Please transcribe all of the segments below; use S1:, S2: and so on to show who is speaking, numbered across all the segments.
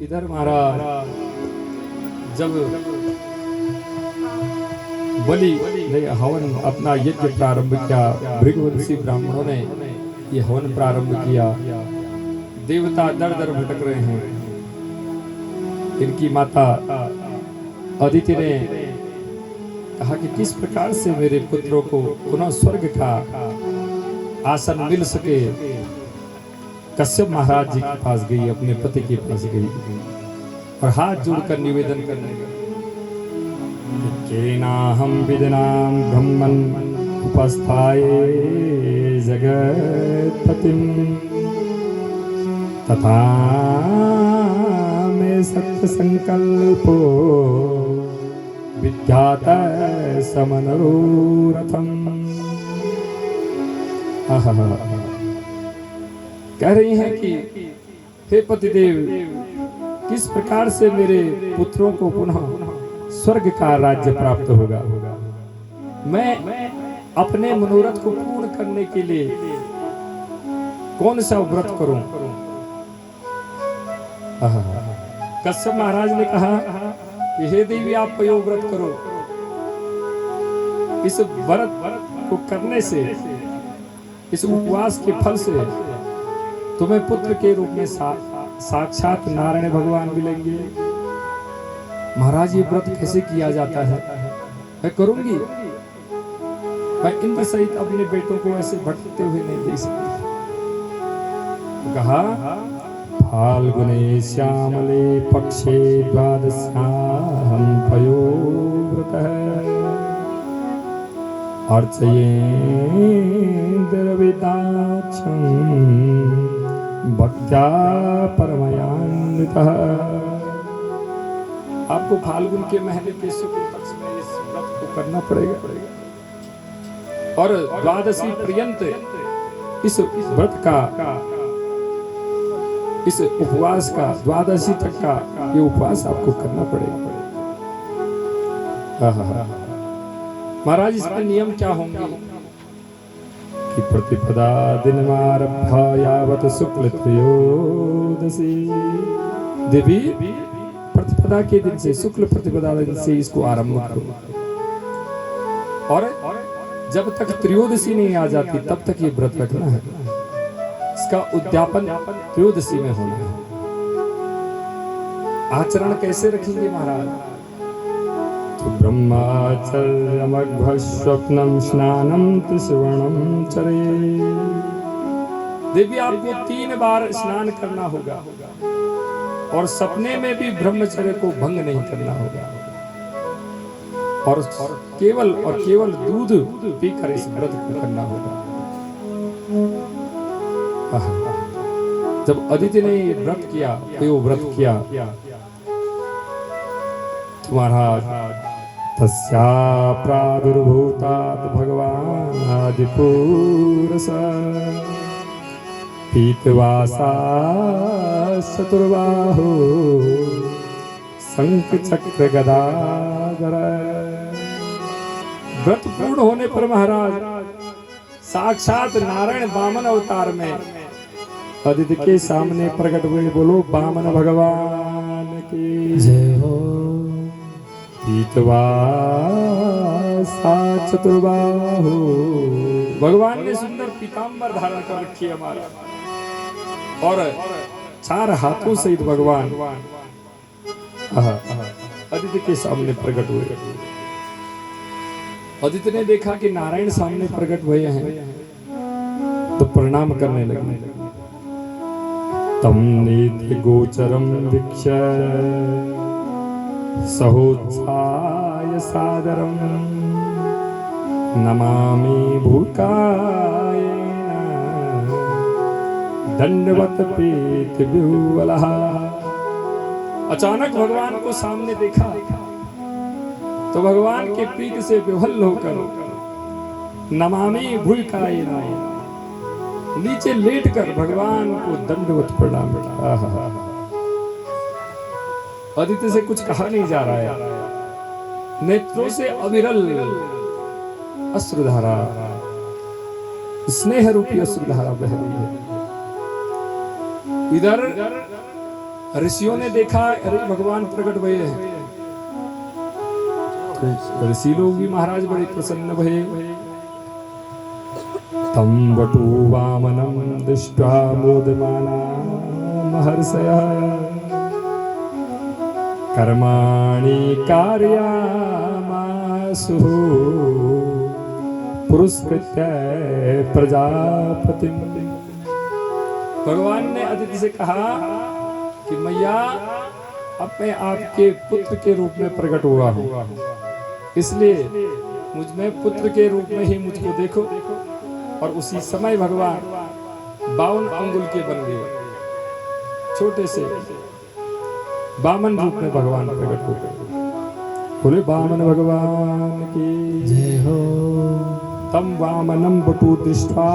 S1: इधर महाराज जब बलि ने हवन अपना यज्ञ प्रारंभ किया, भृगुवंशी ब्राह्मणों ने ये हवन प्रारंभ किया। देवता दर दर भटक रहे हैं। इनकी माता अदिति ने कहा कि किस प्रकार से मेरे पुत्रों को पुनः स्वर्ग का आसन मिल सके। कश्यप महाराज जी के पास गई, अपने पति के पास गई और हाथ जोड़कर निवेदन करने लगी, केनाहं विदनां ब्रह्मन् उपस्थाय जगत्पतिं तथा मे सत्य संकल्पो विद्यात समनोरथम। कह रही हैं कि हे पतिदेव, किस प्रकार से मेरे पुत्रों को पुनः स्वर्ग का राज्य प्राप्त होगा। मैं अपने मनोरथ को पूर्ण करने के लिए कौन सा व्रत करूं। कश्यप महाराज ने कहा कि हे देवी, आप कोई व्रत करो। इस व्रत को करने से, इस उपवास के फल से तुम्हें पुत्र के रूप में साक्षात नारायण भगवान मिलेंगे। महाराज, ये व्रत कैसे किया जाता है? मैं करूंगी। मैं इंद्र सहित अपने बेटों को ऐसे भटकते हुए नहीं देख सकती। तो कहा, फाल्गुने श्यामले पक्षे द्वादश्याम पयोव्रतः अर्चयेन्द्रविदाक्षं भक्त्या परमयान्वितः। आपको फाल्गुन के महीने के शुक्ल पक्ष में इस व्रत को करना पड़ेगा और द्वादशी पर्यंत इस व्रत का, इस उपवास का, द्वादशी तक का ये उपवास आपको करना पड़ेगा। महाराज, इसके नियम क्या होंगे कि प्रतिपदा दिनमारभ्य यावत शुक्ल त्रयोदशी। देवी, प्रतिपदा के दिन से, शुक्ल प्रतिपदा दिन से इसको आरंभ करो और जब तक त्रयोदशी नहीं आ जाती तब तक ये व्रत रखना है। इसका उद्यापन त्रयोदशी में होना है। आचरण कैसे रखेंगे महाराज? तो ब्रह्मचर्यमघ्न स्वप्नम स्नानम त्रिसवर्णम चरे। देवी, आपको 3 बार स्नान करना होगा और सपने में भी ब्रह्मचर्य को भंग नहीं करना होगा और केवल दूध पीकर इस व्रत को करना होगा। जब अदिति ने ये व्रत किया, तो व्रत किया, तुम्हारा तस्या प्रादुर्भूतात् भगवान् आदिपुरुषः पीतवासा चतुर्बाहो शंख चक्र गदाधर। व्रत पूर्ण होने पर महाराज साक्षात नारायण वामन अवतार में अदिति के सामने प्रकट हुए। बोलो वामन भगवान की जय हो। पीतवासा चतुर्बाहो, भगवान ने सुंदर पीतांबर धारण कर रखी है हमारा और 4 हाथों सहित भगवान अदिति के सामने प्रकट हुए। अदिति ने देखा कि नारायण सामने प्रकट हुए हैं तो प्रणाम करने लगे। तम नेति गोचरम वीक्ष्य सहोत्साय सादरम नमामि भूकायेन दंडवत पीत विह्वलः। अचानक भगवान को सामने देखा तो भगवान के पीठ से विह्वल होकर नमामि भूकायेन, नीचे लेटकर भगवान को दंडवत प्रणाम किया। अदिति से कुछ कहा नहीं जा रहा है, नेत्रों से अविरल अश्रुधारा, स्नेह रूपी अश्रुधारा बह रही है। इधर ऋषियों ने देखा अरे भगवान प्रकट भये हैं, तो ऋषि लोग भी महाराज बड़े प्रसन्न भये। तम वटु वामनं दृष्ट्वा मोदमाना महर्षयः कर्माणि कारयामासु पुरस्कृत्य प्रजापतिं। भगवान ने अदिति से कहा कि मैया अब मैं आपके पुत्र के रूप में प्रकट हुआ हूँ, इसलिए मुझ में पुत्र के रूप में ही मुझको देखो। और उसी समय भगवान 52 अंगुल के बन गए, छोटे से बामन रूप में भगवान प्रकट हो गए। बोले बामन भगवान की जय हो। तम वामनं वटु दृष्ट्वा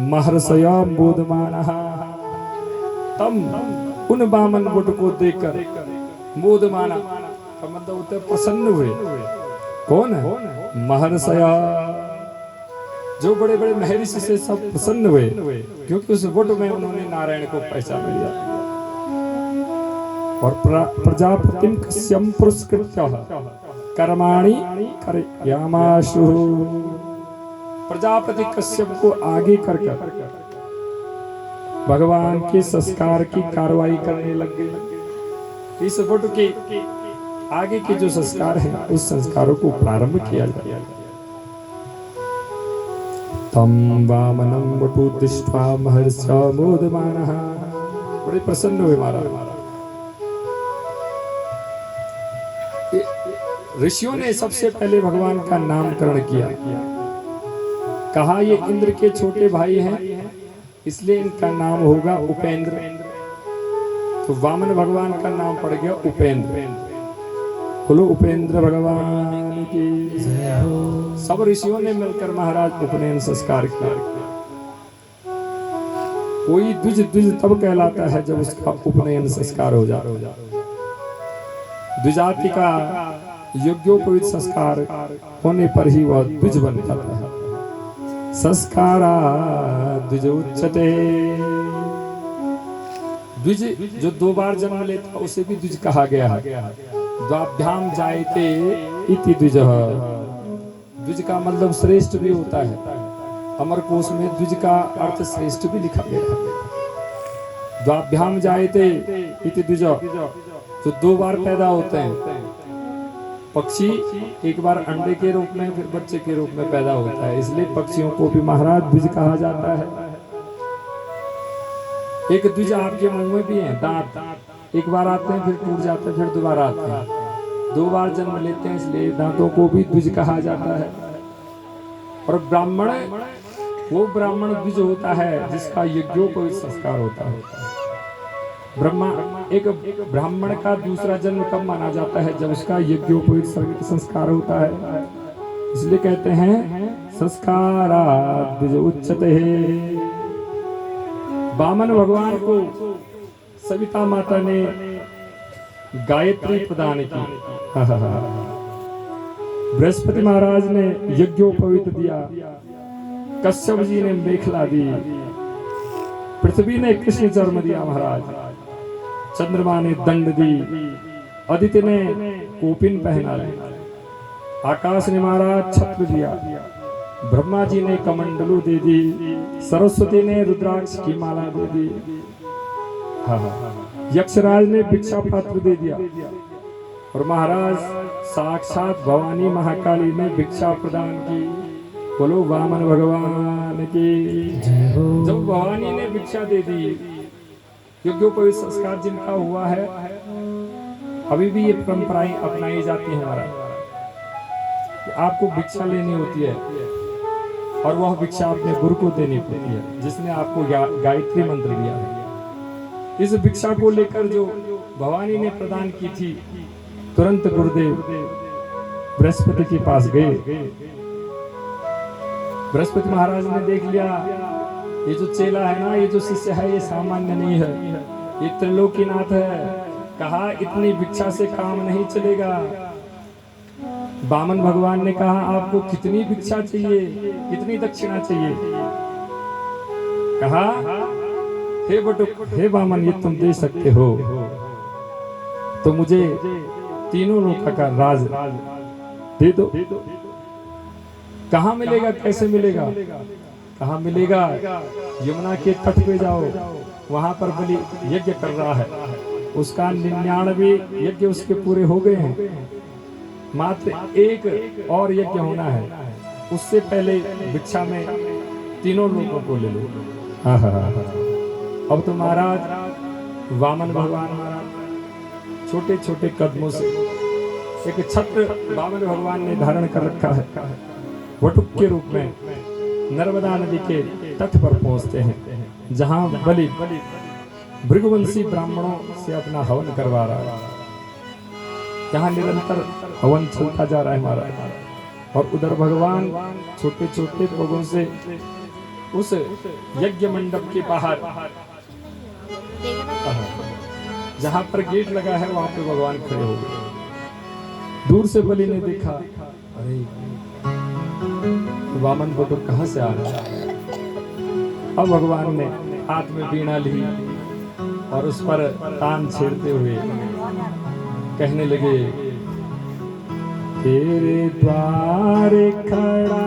S1: महर्षय मोदमानः। तम उन वामन वट को देखकर मोदमाना का मतलब होता है प्रसन्न हुए। कौन है? महर्षया, जो बड़े बड़े महर्षि से सब प्रसन्न हुए, क्योंकि उस वट में उन्होंने नारायण को पहचान लिया। और प्रजापतिं कश्यप पुरस्कृत्य कर्माणि कारयामासु। प्रजापति कश्यप को आगे कर भगवान के संस्कार की कार्रवाई करने लग गए। इस वट के आगे के जो संस्कार हैं उस संस्कारों को प्रारंभ किया जाए। तम वामनं वटु दृष्ट्वा महर्षयो मोदमानः। बड़े प्रसन्न हुए महाराज। ऋषियों ने सबसे पहले भगवान का नामकरण किया। कहा ये इंद्र के छोटे भाई हैं, इसलिए इनका नाम होगा उपेंद्र। तो वामन भगवान का नाम पड़ गया उपेंद्र। बोलो उपेंद्र भगवान की जय हो। सब ऋषियों ने मिलकर महाराज उपनयन संस्कार किया। कोई द्विज द्विज तब कहलाता है जब उसका उपनयन संस्कार हो जाए। द्विजाति का योग्योपवीत संस्कार होने पर ही वह द्विज बन जाता है। संस्कारा द्विज उच्यते। द्विज जो 2 बार जन्म लेता उसे भी द्विज कहा गया है। द्वाभ्याम जायते इति द्विजः। द्विज का मतलब श्रेष्ठ भी होता है। अमरकोश में द्विज का अर्थ श्रेष्ठ भी लिखा गया है। द्वाभ्याम जायते इति द्विजः, जो 2 बार पैदा होते हैं। पक्षी एक बार अंडे के रूप में फिर बच्चे के रूप में पैदा होता है, इसलिए पक्षियों को भी महाराज द्विज कहा जाता है। एक द्विज आपके मुंह में भी है, दांत एक बार आते हैं फिर टूट जाते हैं फिर दोबारा आते हैं। 2 बार जन्म लेते हैं, इसलिए दांतों को भी द्विज कहा जाता है। और ब्राह्मण, वो ब्राह्मण द्विज होता है जिसका यज्ञोपवीत संस्कार होता है। एक ब्राह्मण का दूसरा जन्म कब माना जाता है? जब उसका यज्ञोपवीत संस्कार होता है। इसलिए कहते हैं संस्कारा द्विज उच्यते। वामन भगवान को सविता माता ने गायत्री प्रदान की। बृहस्पति महाराज ने यज्ञोपवीत दिया। कश्यप जी ने मेखला दी। पृथ्वी ने कृष्ण जन्म दिया महाराज। चंद्रमा ने दंड दी। आदित्य ने कोपिन पहना ली। आकाश ने महाराज छत्र दिया। ब्रह्मा जी ने कमंडलू दे दी। सरस्वती ने रुद्राक्ष की माला दे दी। यक्षराज ने भिक्षा पात्र दे दिया। और महाराज साक्षात भवानी महाकाली ने भिक्षा प्रदान की। बोलो वामन भगवान की जय हो। जब भवानी ने भिक्षा दे दी, यज्ञोपवीत संस्कार जिनका हुआ है, अभी भी ये परंपराएं अपनाई जाती हैं हमारा। आपको भिक्षा लेनी होती है और वह भिक्षा अपने गुरु को देनी पड़ती है, जिसने आपको गायत्री मंत्र दिया है। इस भिक्षा को लेकर जो भवानी ने प्रदान की थी, तुरंत गुरुदेव बृहस्पति के पास गए। बृहस्पति महाराज ने देख लिया ये जो चेला है ना, ये जो शिष्य है, ये सामान्य नहीं है, ये त्रिलोकीनाथ है। कहा इतनी भिक्षा से काम नहीं चलेगा। वामन भगवान ने कहा आपको कितनी भिक्षा चाहिए, कितनी दक्षिणा चाहिए? कहा हे बटुक, हे वामन, ये तुम दे सकते हो तो मुझे तीनों लोक का राज दे दो। कहाँ मिलेगा, कैसे मिलेगा? कहाँ मिलेगा? यमुना के तट पे जाओ, वहां पर बलि यज्ञ कर रहा है, उसका 99 यज्ञ उसके पूरे हो गए हैं, मात्र एक और यज्ञ होना है, उससे पहले भिक्षा में तीनों लोगों को ले लो। हाँ हाँ हाँ। अब तो महाराज वामन भगवान महाराज छोटे छोटे कदमों से एक छत्र वामन भगवान ने धारण कर रखा है, वटुक के रूप में नर्मदा नदी के तट पर पहुंचते हैं, जहां बलि भृगुवंशी ब्राह्मणों से अपना हवन करवा रहा है। यहाँ निरंतर हवन चलता जा रहा है महाराज, और उधर भगवान छोटे छोटे लोगों से उस यज्ञ मंडप के बाहर, जहां पर गेट लगा है, वहां पे भगवान खड़े हो गए। दूर से बलि ने देखा, अरे वामन बटुक कहां से आ रहा है? अब भगवान ने हाथ में वीणा ली और उस पर तान छेड़ते हुए कहने लगे, तेरे द्वार खड़ा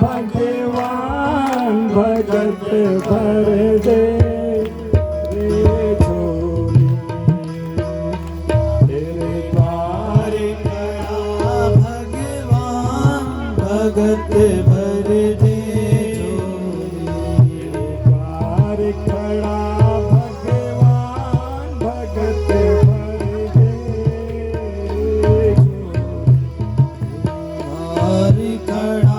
S1: भगवान, भगत भर दे रे झोली। तेरे द्वार खड़ा भगवान, भगत भर दे झोली। द्वार खड़ा भगवान, भगत भर दे झोली। द्वार खड़ा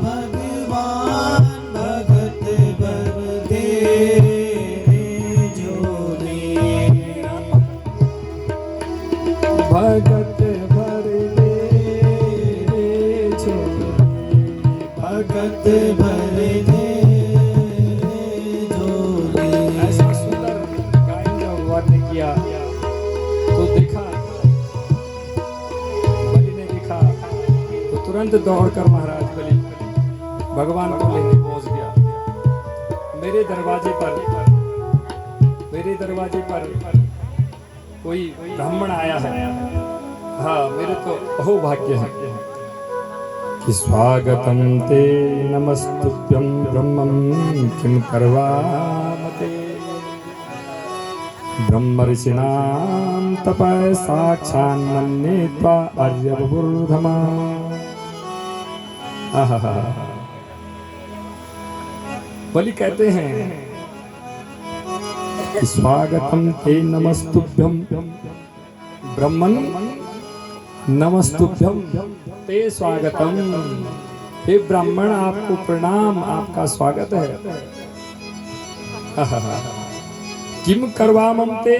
S1: भगवान, भगत भर दे झोली। भगत भर दे झोली, भगत भर दे झोली। ऐसा सुंदर गायन जब भगवान ने किया तो देखा, बलि ने देखा तो तुरंत दौड़कर महाराज बलि भगवान को लेने पहुंच गया। मेरे दरवाजे पर कोई ब्राह्मण आया है, हाँ मेरे तो अहोभाग्य है कि स्वागतम ते नमस्तुभ्यं ब्रह्मं किं कर्वामते। ब्रह्मर्षिणां तपः साक्षान्मन्ये त्वा आर्यवपुर्धमा। आहा, बलि कहते हैं कि स्वागतम ते नमस्तुभ्यं ब्रह्मन् नमस्तुभ्यं ते स्वागतम। हे ब्राह्मण, आपको प्रणाम, आपका स्वागत है। किम करवामं ते,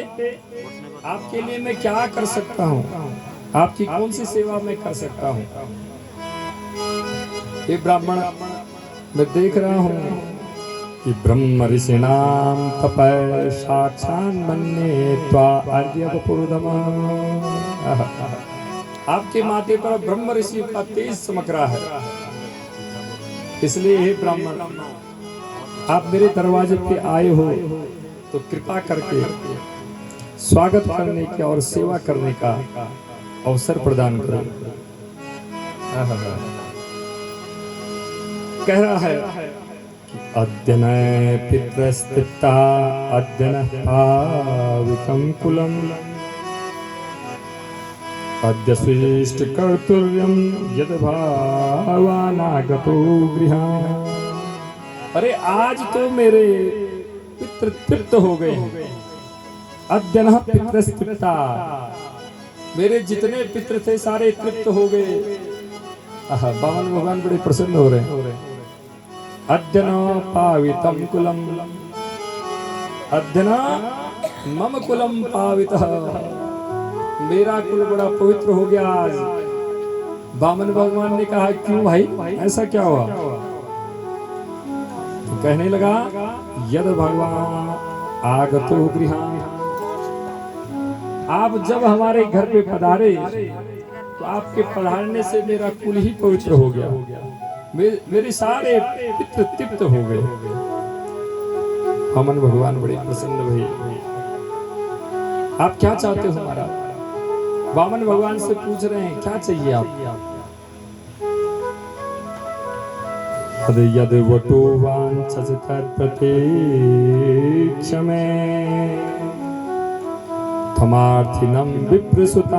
S1: आपके लिए मैं क्या कर सकता हूँ, आपकी कौन सी सेवा मैं कर सकता हूँ? हे ब्राह्मण, मैं देख रहा हूँ कि ब्रह्म ऋषिणाम तपः साक्षान्मन्ये त्वा आर्यवपुर्धमा। आपके माथे पर ब्रह्म ऋषि का तेज चमक रहा है, इसलिए हे ब्राह्मण, आप मेरे दरवाजे पे आए हो तो कृपा करके स्वागत करने का और सेवा करने का अवसर प्रदान करो। कह रहा है कि अद्य न पितृस्तृप्ता, अद्य न पावितं कुलम्, अद्य श्रेष्ठ कर्तव्यं यद भावानागतो गृहान्। अरे आज तो मेरे पितृ तृप्त हो गए हैं। अद्य न पितृस्तृप्ता, मेरे जितने पितृ थे सारे तृप्त हो गए। वामन भगवान बड़े प्रसन्न हो रहे हैं। अद्य न पावितं कुलम्, अद्य न मम कुलम पावितः, मेरा कुल बड़ा पवित्र हो गया आज। वामन भगवान ने कहा, क्यों भाई, ऐसा क्या हुआ? तो कहने लगा, यद भगवान आगतो गृहान्, आप जब हमारे घर पे पधारे तो आपके पधारने से मेरा कुल ही पवित्र हो गया, मेरे सारे पितृ तृप्त हो गए। वामन भगवान बड़े प्रसन्न हुए। आप क्या चाहते हो महाराज? वामन भगवान से पूछ रहे हैं क्या चाहिए आप? यद वटो वांछसि तत्प्रतीक्षमे तमार्थिनं विप्रसुतानुकर्तये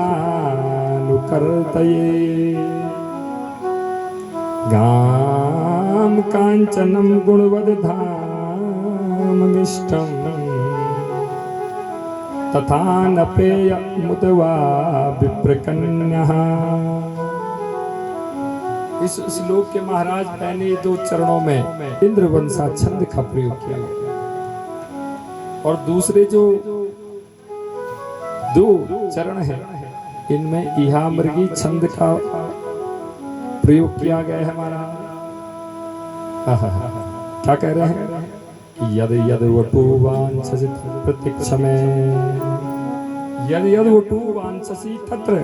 S1: गाम कांचनं गुणवदधाममिष्टं तथा न पेयमुदवा विप्रकन्यः। इस श्लोक के महाराज पहले 2 चरणों में इंद्रवंशा छंद का प्रयोग किया गया और दूसरे जो 2 चरण है इनमें इहामृगी छंद का प्रयोग किया गया है महाराज। क्या कह रहे हैं? यद यद वटो वांछसि प्रतीक्षमे, यद यद वटो वांछसि तत्र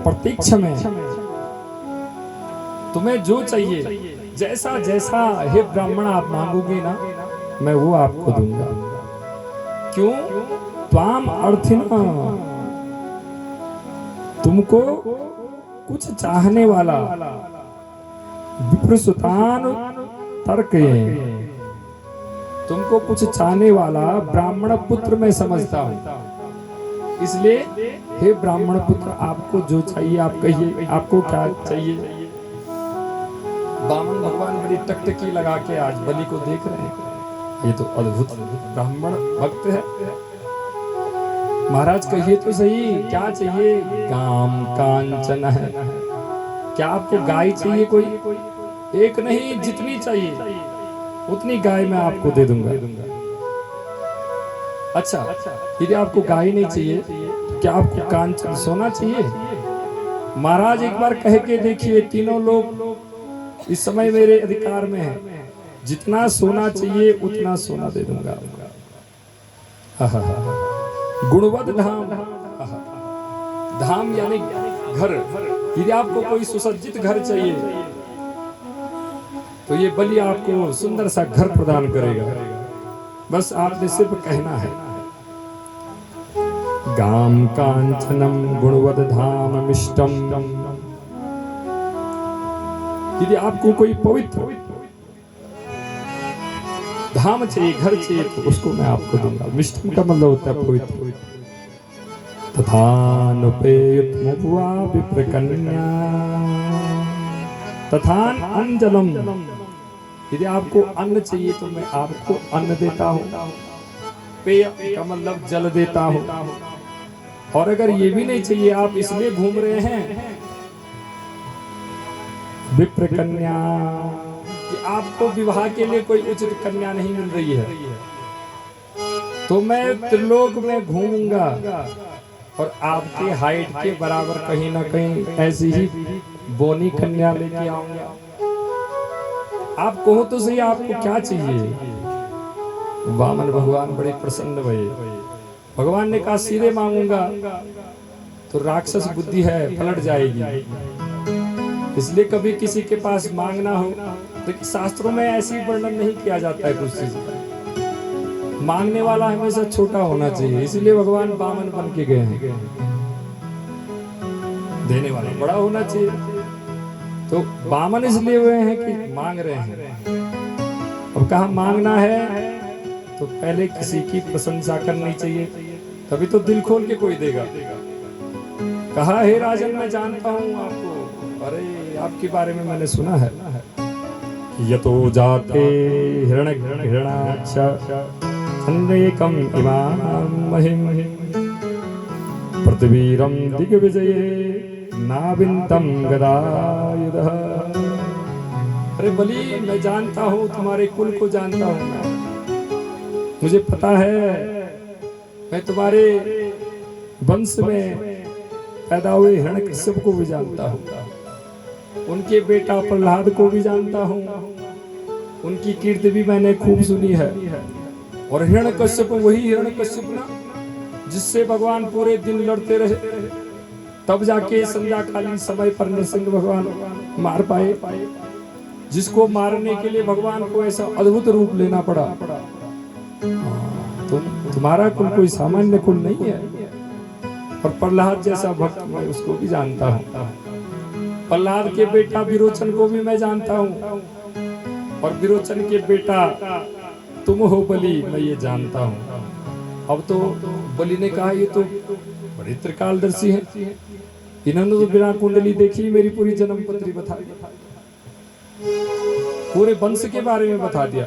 S1: प्रतीक्षमे। तुम्हें जो चाहिए जैसा जैसा हे ब्राह्मण आप मांगोगे ना मैं वो आपको दूंगा। क्यों? त्वाम अर्थिना, तुमको कुछ चाहने वाला, विप्रसुतान तर्क, तुमको कुछ चाहने वाला ब्राह्मण पुत्र मैं समझता हूं। इसलिए हे ब्राह्मण पुत्र आपको जो चाहिए आप कहिए, आपको क्या चाहिए? वामन भगवान बड़ी टकटकी लगा के आज बलि को देख रहे हैं। ये तो अद्भुत ब्राह्मण भक्त है। महाराज कहिए तो सही क्या चाहिए? गाम कांचन है। क्या आपको गाय चाहिए? कोई एक नहीं जितनी चाहिए उतनी गाय मैं आपको दे दूंगा। अच्छा यदि आपको गाय नहीं चाहिए तो क्या आपको कांचन सोना चाहिए? महाराज एक बार कह के देखिए, तीनों लोग इस समय मेरे अधिकार में है, जितना सोना चाहिए उतना सोना दे दूंगा। गुणवद धाम, धाम यानी घर। यदि आपको कोई सुसज्जित घर चाहिए तो ये बलि आपको सुंदर सा घर प्रदान करेगा। बस आपने सिर्फ कहना है गाम कांचनम गुणवद धाम मिष्टम। यदि आपको कोई पवित्र धाम चाहिए, घर चाहिए तो उसको मैं आपको दूंगा। मिष्टम का मतलब होता है पवित्र। तथा नुपेयुत्मुपवा विप्रकन्या तथा अंजलम। यदि आपको अन्न चाहिए तो मैं आपको अन्न देता हूँ। पेय का मतलब जल देता हूँ। और अगर ये भी नहीं चाहिए, आप इसलिए घूम रहे हैं विप्र कन्या कि आपको विवाह के लिए कोई उचित कन्या नहीं मिल रही है, तो मैं त्रिलोक में घूमूंगा और आपके हाइट के बराबर कहीं ना कहीं ऐसी ही बोनी कन्या लेके आऊंगा। आप कहो तो सही आपको क्या चाहिए? वामन भगवान बड़े प्रसन्न हुए। भगवान ने कहा सीधे मांगूंगा तो राक्षस बुद्धि है, पलट जाएगी। इसलिए कभी किसी के पास मांगना हो तो शास्त्रों में ऐसी वर्णन नहीं किया जाता है कुछ चीज। मांगने वाला हमेशा छोटा होना चाहिए, इसलिए भगवान वामन बन के गए हैं। देने वाला बड़ा होना चाहिए। तो वामन इसलिए हुए हैं कि मांग रहे हैं। अब कहा मांगना है तो पहले किसी की प्रशंसा करनी चाहिए, तभी तो दिल खोल के कोई देगा। कहा हे राजन मैं जानता हूँ आपको, अरे आपके बारे में मैंने सुना है। यतो जाते हिरण्याक्ष छन्देकम इमाम महिम पृथ्वीरम दिग्विजये नाविंतम गदायुधः। अरे बलि मैं जानता हूँ, तुम्हारे कुल को जानता हूँ मैं। मुझे पता है मैं तुम्हारे वंश में पैदा हुए हिरण्यकश्यप को भी जानता हूँ, उनके बेटा प्रहलाद को भी जानता हूँ, उनकी कीर्ति भी मैंने खूब सुनी है। और हिरण्यकश्यप वही हिरण्यकश्यप ना जिससे भगवान पूरे दिन लड़ते रहे, तब जाके संध्याकालीन समय पर नरसिंह भगवान मार पाए, जिसको मारने के लिए भगवान को ऐसा अद्भुत रूप लेना पड़ा। तुम्हारा कुल कोई सामान्य कुल नहीं है। और प्रहलाद जैसा भक्त मैं उसको भी जानता हूँ। प्रहलाद के बेटा विरोचन को भी मैं जानता हूँ, और विरोचन के बेटा तुम हो बलि, मैं ये जानता हूँ। अब तो बलि ने कहा ये तो बड़े त्रिकालदर्शी हैं, इन्होंने तो बिना कुंडली देखी मेरी पूरी जन्म पत्री बता दी, पूरे वंश के बारे में बता दिया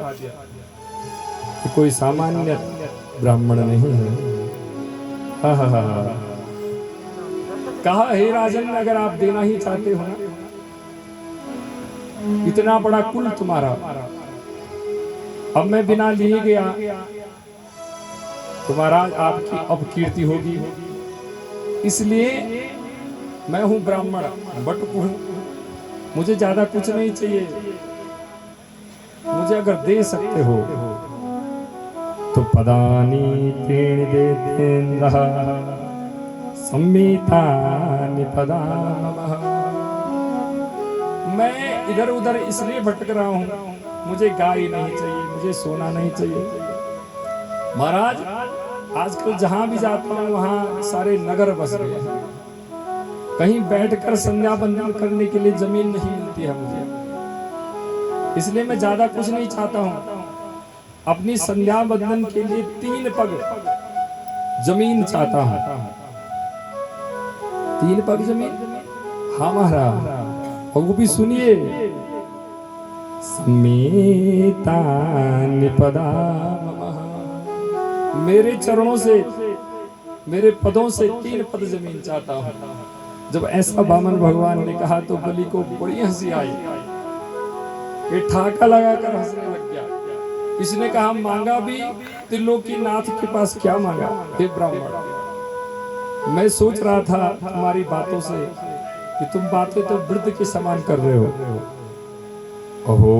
S1: कि कोई सामान्य ब्राह्मण नहीं है। हा हा हा। कहा हे राजन, अगर आप देना ही चाहते हो ना, इतना बड़ा कुल तुम्हारा, अब मैं बिना लिए गया तुम्हारा आपकी अपकीर्ति होगी, इसलिए मैं हूं ब्राह्मण, बटुक हूं, मुझे ज्यादा कुछ नहीं चाहिए। मुझे अगर दे सकते हो तो पदानी तीन देतेन्द्र सम्मितानि पदामः। मैं इधर उधर इसलिए भटक रहा हूँ, मुझे गाय नहीं चाहिए, मुझे सोना नहीं चाहिए। महाराज आजकल जहां भी जाता हूँ वहां सारे नगर बस गए हैं, कहीं बैठकर संध्या बंदन करने के लिए जमीन नहीं मिलती है मुझे, इसलिए मैं ज्यादा कुछ नहीं चाहता हूँ। अपनी संध्या बंदन के लिए 3 पग जमीन चाहता हूँ। 3 पग जमीन? हाँ महाराज, और वो भी सुनिए, सम्मितानि पदामः। मेरे चरणों से, मेरे पदों से 3 पद जमीन चाहता हूँ। जब ऐसा वामन भगवान ने कहा तो बलि को बड़ी हंसी आई, ये ठाका लगाकर हंसने लग गया। इसने कहा मांगा भी त्रिलोकी नाथ के पास क्या मांगा? हे ब्राह्मण, मैं सोच रहा था तुम्हारी बातों से कि तुम बातें तो वृद्ध के समान कर रहे हो। अहो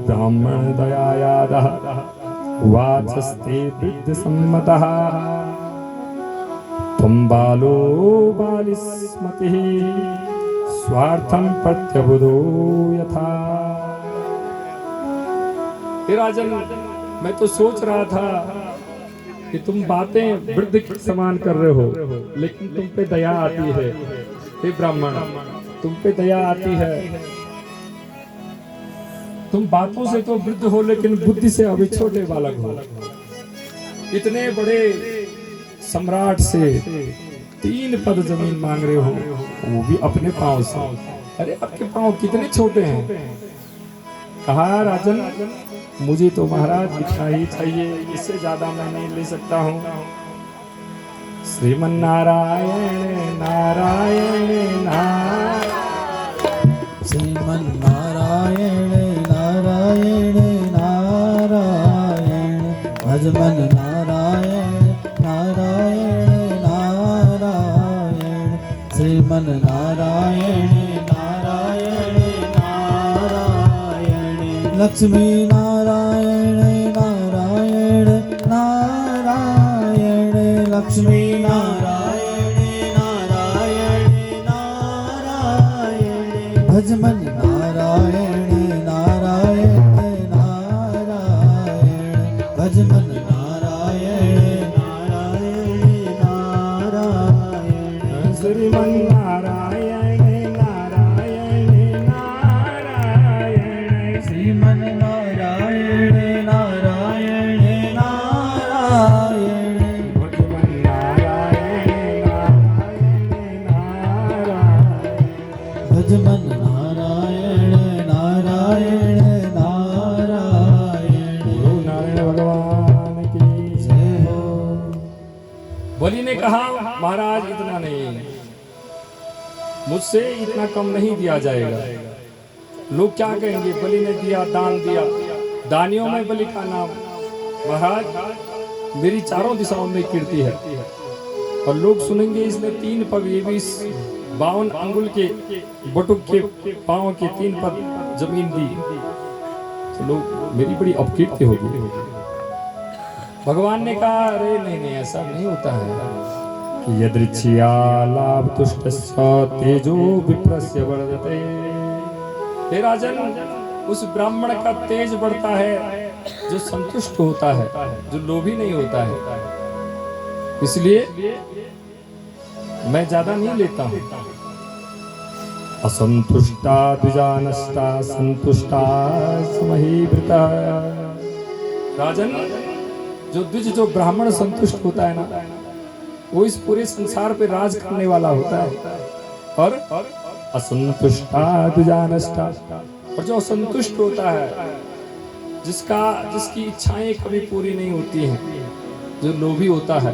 S1: ब्राह्मण दयायादः वाचस्ते वृद्ध सम्मतः, तुम बालो बालिस्मतिः स्वार्थं प्रत्यबुधो यथा। हे राजन, मैं तो सोच रहा था कि तुम बातें वृद्ध के समान कर रहे हो, लेकिन तुम पे दया आती है। हे ब्राह्मण, तुम पे दया आती है। तुम बातों से तो वृद्ध हो, लेकिन बुद्धि से अभी छोटे बालक हो। इतने बड़े सम्राट से 3 पद जमीन मांग रहे हो, वो भी अपने पांव से। अरे आपके पांव कितने छोटे हैं। कहा राजन, मुझे तो महाराज दिखना ही चाहिए, इससे ज्यादा मैं नहीं ले सकता हूँ। श्रीमन नारायण नारायण नारायण,
S2: श्रीमन नारायण नारायण नारायण, भजमन नारायण नारायण नारायण, श्रीमन नारायण नारायण नारायण, लक्ष्मी नारायण नारायण नारायण, लक्ष्मी नारायण नारायण नारायण, भजमन नारायण नारायण नारायण, भजमन नारायण नारायण नारायण,
S1: श्रीमन नारायण नारायण नारायण,
S2: श्रीमन नारायण नारायण नारायण,
S1: भगवान नारायण नारायण नारायण,
S2: भजमन नारायण नारायण नारायण।
S1: गुरु नारायण भगवान की
S2: जय हो।
S1: बलि ने कहा महाराज इतना नहीं, मुझसे इतना कम नहीं दिया जाएगा। लोग क्या कहेंगे, बलि ने दिया, दान दिया, दानियों में बलि का नाम। महाराज मेरी चारों दिशाओं में कीर्ति है, और लोग सुनेंगे इसने 3 पग, ये भी 52 अंगुल के बटुक के पांव के 3 पद जमीन दी, तो लोग मेरी बड़ी अपकीर्ति होगी। भगवान ने कहा अरे नहीं नहीं, ऐसा नहीं होता है। यदृच्छया लाभ तुष्टस्य तेजो विप्रस्य वर्धते। हे राजन, उस ब्राह्मण का तेज बढ़ता है जो संतुष्ट होता है, जो लोभी नहीं होता है। इसलिए मैं ज्यादा नहीं लेता हूं। असंतुष्टा द्विजानष्टा संतुष्टा समहीवृता। राजन, जो द्विज जो ब्राह्मण संतुष्ट होता है ना, वो इस पूरे संसार पे राज करने वाला होता है। और असंतुष्टा द्विजानष्टा, और जो असंतुष्ट होता है, जिसकी इच्छाएं कभी पूरी नहीं होती हैं, जो लोभी होता है,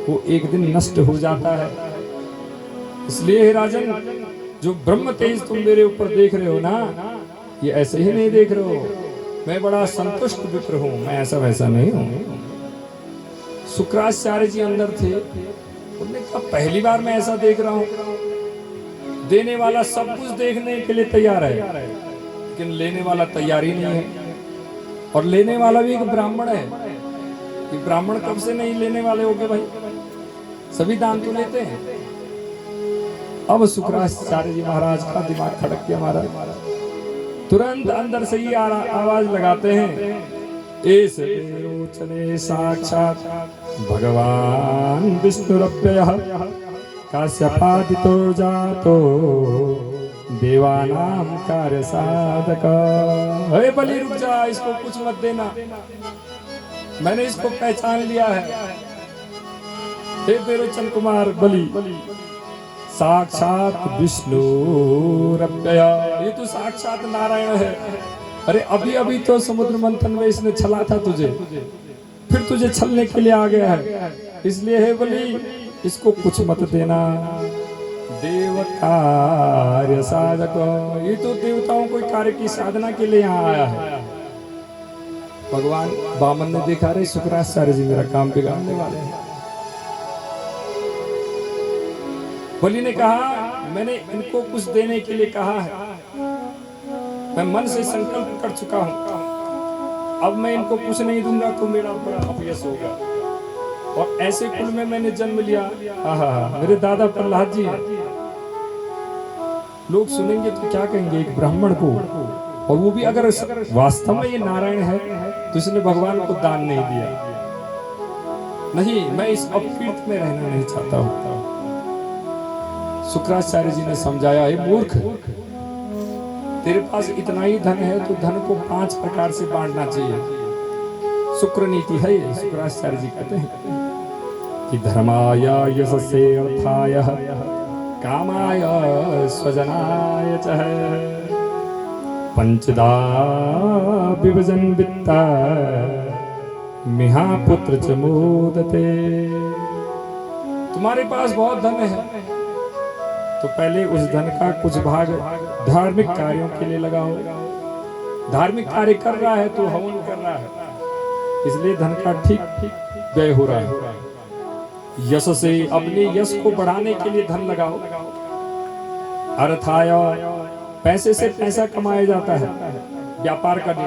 S1: वो एक दिन नष्ट हो जाता है। इसलिए हे राजन, जो ब्रह्म तेज तुम मेरे ऊपर देख रहे हो ना, ये ऐसे ही नहीं देख रहे हो। मैं बड़ा संतुष्ट विप्र हूं, मैं ऐसा वैसा नहीं हूं। शुक्राचार्य जी अंदर थे, उन्होंने कहा पहली बार मैं ऐसा देख रहा हूं। देने वाला सब कुछ देखने के लिए तैयार है, लेकिन लेने वाला तैयार ही नहीं है। और लेने वाला भी एक ब्राह्मण है। ये ब्राह्मण कब से नहीं लेने वाले हो गए भाई? सभी दान तो लेते हैं। अब शुक्राचार्य जी महाराज का दिमाग खड़क गया। महाराज तुरंत अंदर से ही आवाज लगाते हैं, एस विरोचने साक्षात भगवान विष्णुरव्ययः काश्यपादितो जातो देवानां कार्य साधक। हे बलि रुक जा, इसको कुछ मत देना, मैंने इसको पहचान लिया है। हे विरोचन कुमार बलि, साक्षात विष्णु रव्ययः, ये तो साक्षात नारायण है। अरे अभी अभी तो समुद्र मंथन में इसने छला था तुझे, फिर तुझे छलने के लिए आ गया है। इसलिए हे बलि, इसको कुछ मत देना। देव कार्य साधक, ये तो देवताओं कोई कार्य की साधना के लिए यहाँ आया है। भगवान वामन ने देखा, रे शुक्राचार्य जी मेरा काम बिगाड़ने वाले हैं। बलि ने कहा, मैंने इनको कुछ देने के लिए कहा है, मैं मन से संकल्प कर चुका हूं। अब मैं इनको कुछ नहीं दूंगा तो मेरा बड़ा अपयश होगा। और ऐसे कुल में मैंने जन्म लिया। मेरे दादा प्रहलाद जी हैं। लोग सुनेंगे तो क्या कहेंगे एक ब्राह्मण को, और वो भी अगर वास्तव में ये नारायण है तो इसने भगवान को दान नहीं दिया। नहीं, मैं इस अपकीर्ति में रहना नहीं चाहता हूं। शुक्राचार्य जी ने समझाया, हे मूर्ख, तेरे पास इतना ही धन है तो धन को 5 प्रकार से बांटना चाहिए। शुक्र नीति है ये। शुक्राचार्य जी कहते हैं कि धर्माय यशसे अर्थाय कामाय स्वजनाय च पंचदा विभजन वित्ता मिहा पुत्र च मोदते। तुम्हारे पास बहुत धन है तो पहले उस धन का कुछ भाग धार्मिक कार्यों के लिए लगाओ। धार्मिक कार्य कर रहा है तो हवन कर रहा है, इसलिए धन का ठीक व्यय हो रहा है। यश से अपने यश को बढ़ाने के लिए धन लगाओ। अर्थाय, पैसे से पैसा कमाया जाता है, व्यापार करने।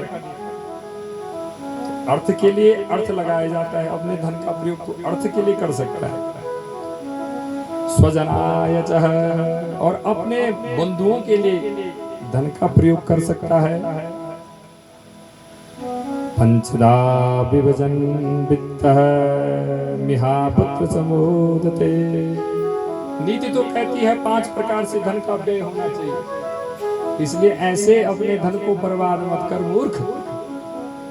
S1: अर्थ के लिए अर्थ लगाया जाता है, अपने धन का प्रयोग तो अर्थ के लिए कर सकता है। स्वजनाय च, और अपने बंधुओं के लिए धन का प्रयोग कर सकता है। पंचदा विभजन वित्त मिहा पुत्र समोदते। नीति तो कहती है 5 प्रकार से धन का व्यय होना चाहिए। इसलिए ऐसे अपने धन को बर्बाद मत कर मूर्ख,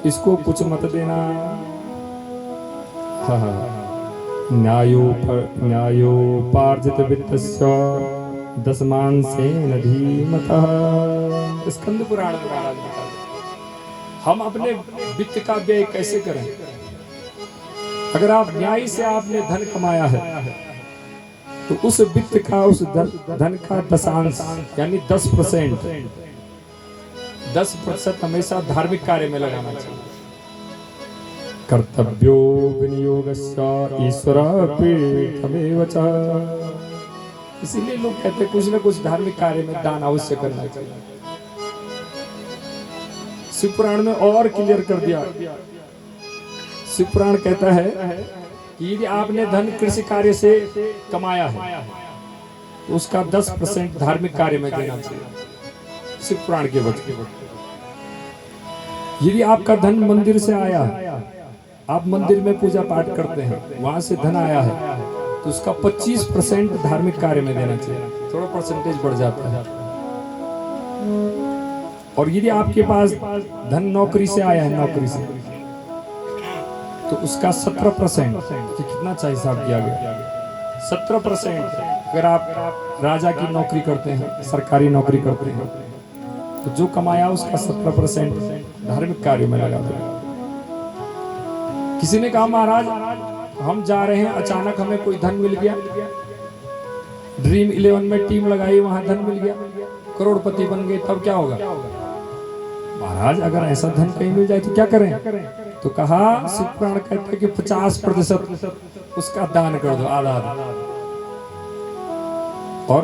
S1: इसको कुछ मत देना। न्यायोपार्जित वित्तस्य दशमांशेन धीमतः। स्कंद पुराण में महाराज बताते हैं हम अपने वित्त का व्यय कैसे करें। अगर आप न्याय से आपने धन कमाया है तो उस वित्त का, उस धन का दशांश यानी 10% हमेशा धार्मिक कार्य में लगाना चाहिए। कर्तव्यो विनियोगस्य ईश्वरार्पितमेव च। इसीलिए लोग कहते हैं कुछ न कुछ धार्मिक कार्य में दान अवश्य करना चाहिए। शिव पुराण में और क्लियर कर दिया। शिव पुराण कहता है कि यदि आपने धन कृषि कार्य से कमाया है तो उसका 10% धार्मिक कार्य में देना चाहिए। शिव पुराण के वचन। यदि आपका धन मंदिर से आया है, आप मंदिर में पूजा पाठ करते हैं, वहां से धन आया है, तो उसका 25% धार्मिक कार्य में देना चाहिए, थोड़ा परसेंटेज बढ़ जाता है। और यदि आपके पास धन नौकरी से आया है, नौकरी से, तो उसका 17% कितना चाहिए हिसाब किया गया, 17%। अगर आप राजा की नौकरी करते हैं, सरकारी नौकरी करते हैं, तो जो कमाया उसका 17% धार्मिक कार्य में लगा दो। किसी ने कहा महाराज हम जा रहे हैं, अचानक हमें कोई धन मिल गया, ड्रीम 11 में टीम लगाई, वहां धन मिल गया, करोड़पति बन गए, तब क्या होगा? महाराज अगर ऐसा धन कहीं मिल जाए तो क्या करें? तो कहा शिव पुराण कहते हैं कि 50% उसका दान कर दो, आधा आधा। और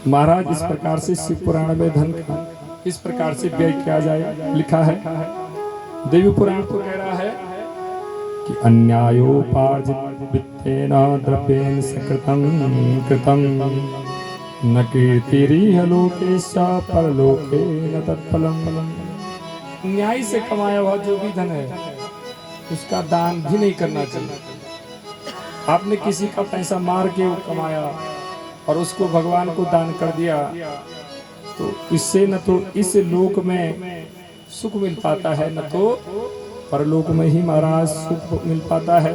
S1: महाराज इस प्रकार से शिव पुराण में धन का इस प्रकार से व्यय किया जाए लिखा है। देवी पुराण तो कह रहा है कि अन्यायोपार्जित वित्तेन द्रव्येन सकृतं कृतं न कीर्तिरिह लोकेश परलोके न तत्फलम्। न्याय से कमाया हुआ जो भी धन है उसका दान भी नहीं करना चाहिए। आपने किसी का पैसा मार के कमाया और उसको भगवान को दान कर दिया, तो इससे न तो इस लोक में सुख मिल पाता है, न तो परलोक में ही महाराज सुख मिल पाता है।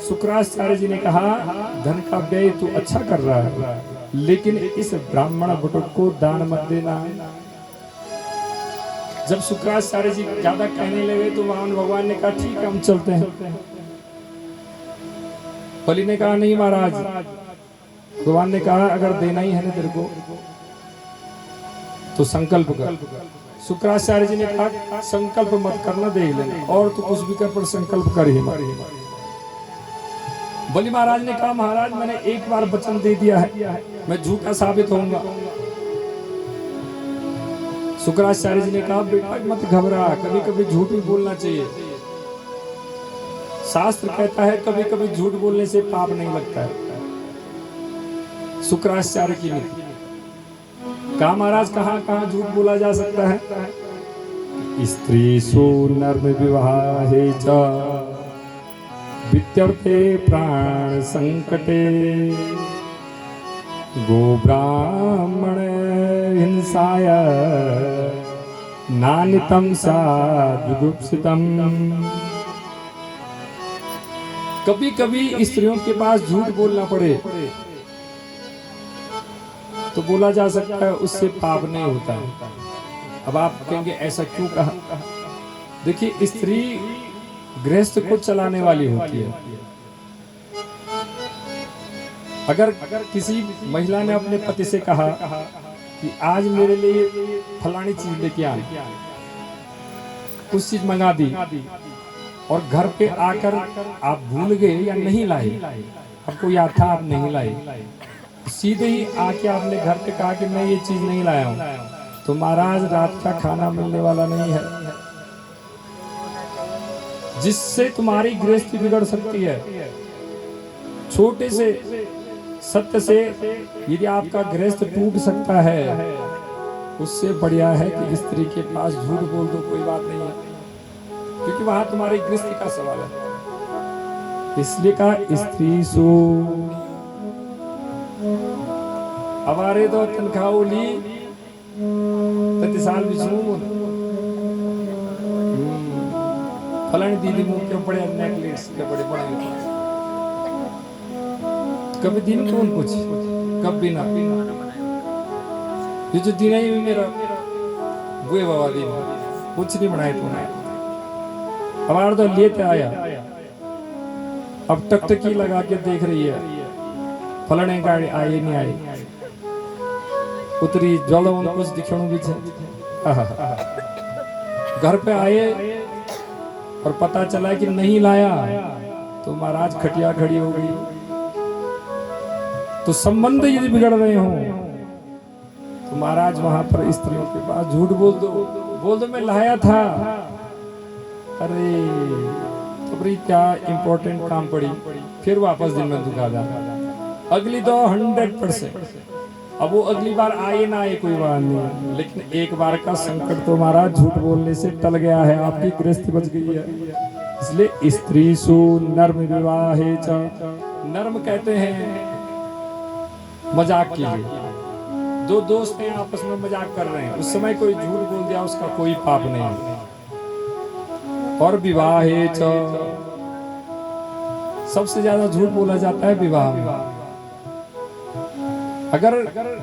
S1: शुक्राचार्य जी ने कहा धन का व्यय तो अच्छा कर रहा है, लेकिन इस ब्राह्मण बटुक को दान मत देना। जब शुक्राचार्य जी ज्यादा कहने लगे तो भगवान ने कहा ठीक है हम चलते हैं। बलि ने कहा नहीं महाराज, भगवान ने कहा अगर देना ही है ना तेरे को तो संकल्प कर। शुक्राचार्य जी ने कहा संकल्प मत करना, देख लेना, और तो कुछ भी कर पर संकल्प कर ही मत। बलि महाराज ने कहा महाराज मैंने एक बार वचन दे दिया है, मैं झूठा साबित होऊंगा। शुक्राचार्य जी ने कहा बेटा मत घबरा, कभी कभी झूठ भी बोलना चाहिए। शास्त्र कहता है कभी कभी झूठ बोलने से पाप नहीं लगता है। शुक्राचार्य की नीति कहा महाराज कहाँ कहाँ झूठ बोला जा सकता है? स्त्री सु नर्म विवाहे च वित्यर्थे प्राण संकटे गो ब्राह्मण हिंसाय नानितम साधुगुप्सितम। कभी कभी स्त्रियों के पास झूठ बोलना पड़े तो बोला जा सकता है, उससे पाप नहीं होता है। अब आप कहेंगे ऐसा क्यों कहा? देखिए स्त्री गृहस्थ को चलाने वाली होती है। अगर किसी महिला ने अपने पति से कहा कि आज मेरे लिए फलानी चीज लेके आना, कुछ चीज मंगा दी और घर पे आकर आप भूल गए या नहीं लाए, आपको याद था आप नहीं लाए, सीधे ही आके आपने घर पे कहा कि मैं ये चीज नहीं लाया हूँ, तो महाराज रात का खाना मिलने वाला नहीं है, जिससे तुम्हारी गृहस्थी बिगड़ सकती है। छोटे से सत्य से यदि आपका गृहस्थ टूट सकता है, उससे बढ़िया है कि स्त्री के पास झूठ बोल दो, कोई बात नहीं है, क्योंकि वहां तुम्हारी गृहस्थी का सवाल है। इसलिए कहा स्त्री सो हमारे तो तनख्वाह ली प्रति साल बिछू फलानी दीदी मुंह के बड़े नेकलेस के बड़े बड़े कभी दिन कौन कुछ कभी ना, ये जो दिन है मेरा बुए बाबा दिन कुछ नहीं बनाए तूने, हमारा तो लेते आया, अब टकटकी लगा के देख रही है फलाने गाड़ी आई नहीं आई, उतरी जल कुछ दिखणु भी छे। घर पे आए और पता चला कि नहीं लाया, तो महाराज खटिया खड़ी हो गई। तो संबंध यदि बिगड़ रहे हो तो महाराज वहां पर स्त्रियों के पास झूठ बोल दो मैं लाया था। अरे तो बड़ी क्या इंपॉर्टेंट काम पड़ी, फिर वापस दिन में दुखा जा। अगली तो 100% अब वो अगली बार आए ना आए कोई बात नहीं, लेकिन एक बार का संकट तो महाराज झूठ बोलने से टल गया है, आपकी गृहस्थी बच गई है। इसलिए स्त्री सु नर्म विवाहे च, नर्म कहते हैं मजाक के लिए। दो दोस्त हैं आपस में मजाक कर रहे हैं, उस समय कोई झूठ बोल दिया, उसका कोई पाप नहीं। और विवाहे च, सबसे ज्यादा झूठ बोला जाता है विवाह में। अगर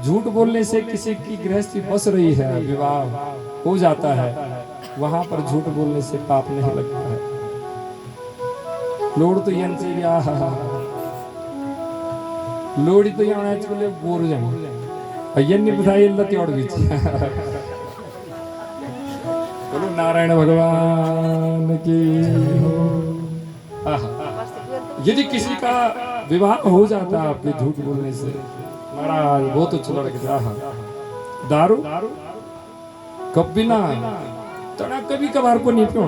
S1: झूठ बोलने से किसी की गृहस्थी बस रही है, विवाह हो जाता है, वहां पर झूठ बोलने से पाप नहीं लगता है। लोड़ तो यंत्र लोड़ी तो यहाँ बोले बोर जाए नहीं बताइए और बीच। बोलो नारायण भगवान की हो। यदि किसी का विवाह हो जाता है आपके झूठ बोलने से, महाराज बहुत अच्छा लड़का दारू कभी ना तना कभी कभार को नहीं पियो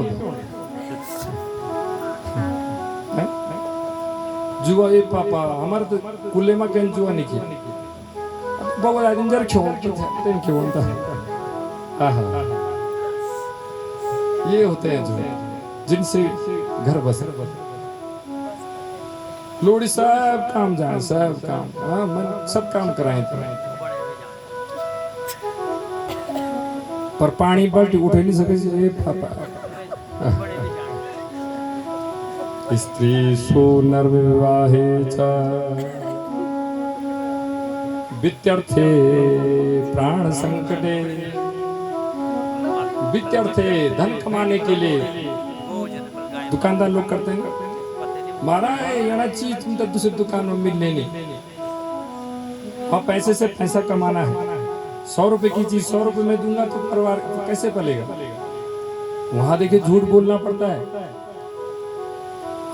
S1: जुआ। ये पापा हमारे तो कुल्ले में कहीं जुआ नहीं किया बाबा जर खेलता है। ये होते हैं जो जिनसे घर बस लोड़ी सब काम जाए, सब काम, हाँ मन सब काम कराए थे, पर पानी बाल्टी उठे नहीं सके पापा। स्त्री सो नर विवाहे च वित्यर्थे प्राण संकटे, वित्यर्थे धन कमाने के लिए दुकानदार लोग करते हैं, मारा है चीज तुम तो दूसरी दुकान में मिलने नहीं। हाँ पैसे से पैसा कमाना है, 100 रुपए की चीज 100 रुपए में दूंगा तो परिवार कैसे पलेगा। वहां देखिए झूठ बोलना पड़ता है।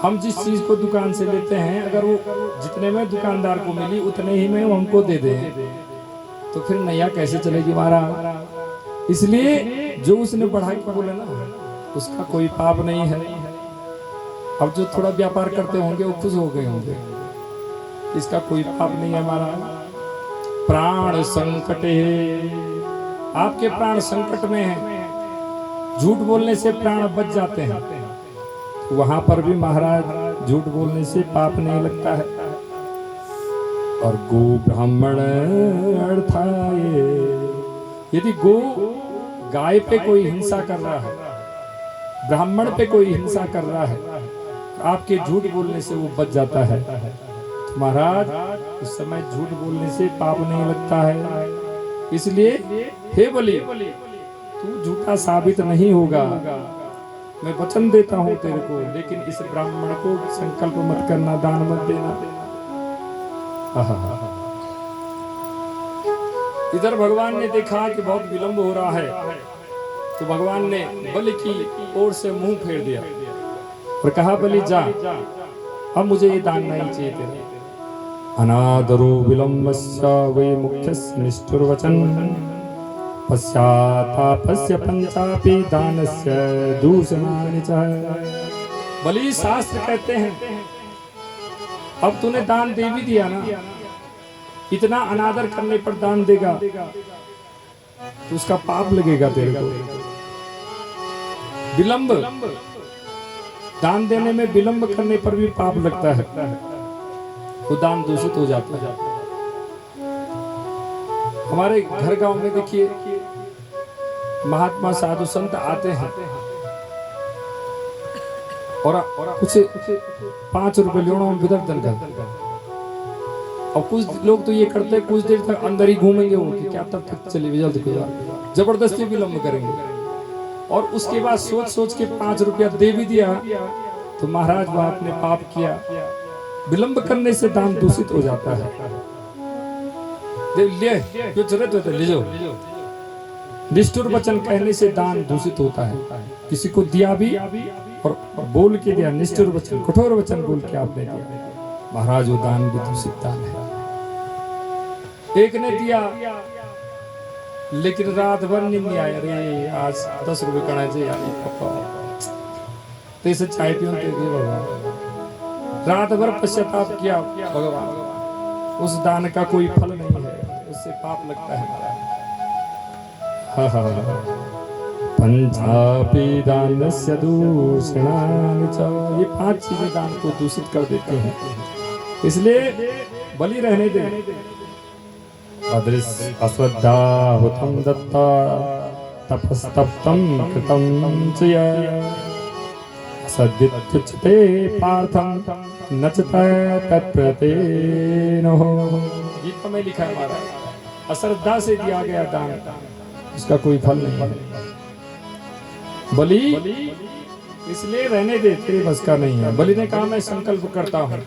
S1: हम जिस चीज को दुकान से लेते हैं, अगर वो जितने में दुकानदार को मिली उतने ही में वो हमको दे दे, तो फिर नैया कैसे चलेगी महाराज। इसलिए जो उसने बढ़ा के बोला ना, उसका कोई पाप नहीं है। अब जो थोड़ा व्यापार करते होंगे वो खुश हो गए होंगे, इसका कोई पाप नहीं है हमारा। प्राण संकट है, आपके प्राण संकट में है, झूठ बोलने से प्राण बच जाते हैं, वहां पर भी महाराज झूठ बोलने से पाप नहीं लगता है। और गो ब्राह्मण अर्थाए, यदि गो गाय पे कोई हिंसा कर रहा है, ब्राह्मण पे कोई हिंसा कर रहा है, आपके झूठ बोलने से वो बच जाता है। तो महाराज उस समय झूठ बोलने से पाप नहीं लगता है। इसलिए हे बलि, तू झूठा साबित नहीं होगा, मैं वचन देता हूं तेरे को, लेकिन इस ब्राह्मण को संकल्प मत करना, दान मत देना। इधर भगवान ने देखा कि बहुत विलंब हो रहा है, तो भगवान ने बलि की ओर से मुंह फेर दिया और कहा बलि जा, अब मुझे ये दान नहीं चाहिए तेरे। अनादरो विलंबस्य वे मुख्यस्य निष्ठुर वचन पश्चातापस्य पंचापि दानस्य दूषणानि च। बलि शास्त्र कहते हैं अब तूने दान दे भी दिया ना, इतना अनादर करने पर दान देगा तो उसका पाप लगेगा तेरे को। विलंब, दान देने में विलंब करने पर भी पाप लगता है, वो दान दूषित हो जाता है। हमारे घर गांव में देखिए महात्मा साधु संत आते हैं और कुछ 5 रुपए लेना विदर्धन करते हैं। और कुछ लोग तो ये करते हैं, कुछ देर तक अंदर ही घूमेंगे वो कि क्या तब तक चले जल्द जबरदस्ती विलंब करेंगे, और उसके बाद सोच सोच के 5 रुपया दे भी दिया तो महाराज वह आपने पाप किया। विलंब करने से दान दूषित हो जाता है। ले जो जरूरत हो तो ले जाओ। निष्ठुर वचन कहने से दान दूषित होता है। किसी को दिया भी और बोल के दिया, निष्ठुर वचन, कठोर वचन बोल के आपने दिया, महाराज वो दान भी दूषित दान है। एक ने दिया लेकिन रात भर नींद नहीं आया, अरे आज 10 रुपए करना चाहिए पापा, तेरे चाय पियो भगवान, रात भर पश्चाताप किया, भगवान उस दान का कोई फल नहीं है, उस उससे पाप लगता है महाराज। हाँ हाँ हाँ। पंचापि दानस्य दूषणानि च, ये 5 चीजें दान को दूषित कर देते हैं, इसलिए बलि रहने दे। अश्रद्धा हुतं दत्ता तपस्तप्तं कृतं च सद्युच्यते पार्थं न च तत्प्रतेनो। गीता में लिखा है महाराज, अश्रद्धा से दिया गया दान इसका कोई फल नहीं है। बलि इसलिए रहने दे, तेरे बस का नहीं है। बलि ने कहा मैं संकल्प करता हूं।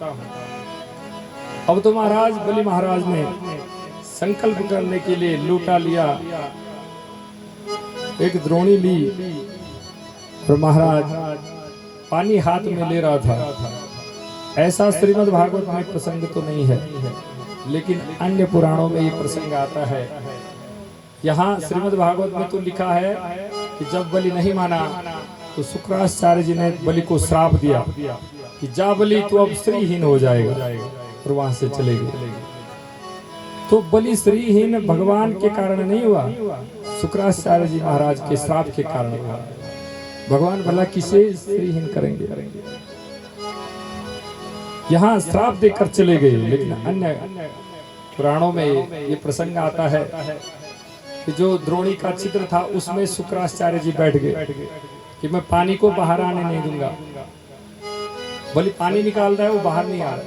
S1: अब तो महाराज बलि महाराज ने संकल्प करने के लिए लूटा लिया, एक द्रोणी ली और महाराज पानी हाथ में ले रहा था। ऐसा श्रीमद् भागवत में प्रसंग तो नहीं है, लेकिन अन्य पुराणों में ये प्रसंग आता है। यहाँ श्रीमद् भागवत में तो लिखा है कि जब बलि नहीं माना तो शुक्राचार्य जी ने बलि को श्राप दिया कि जा बलि तू अब स्त्रीहीन हो जाएगा, और वहां से चले गए। तो बलि स्त्रीहीन भगवान के कारण नहीं हुआ, शुक्राचार्य जी महाराज के श्राप के कारण हुआ। भगवान भला किसे स्त्रीहीन करेंगे? यहाँ श्राप देकर चले गए। लेकिन अन्य पुराणों में ये प्रसंग आता है कि जो द्रोणी का छिद्र था उसमें शुक्राचार्य जी बैठ गए कि मैं पानी को बाहर आने नहीं दूंगा। बलि पानी निकाल रहा है, वो बाहर नहीं आ रहा।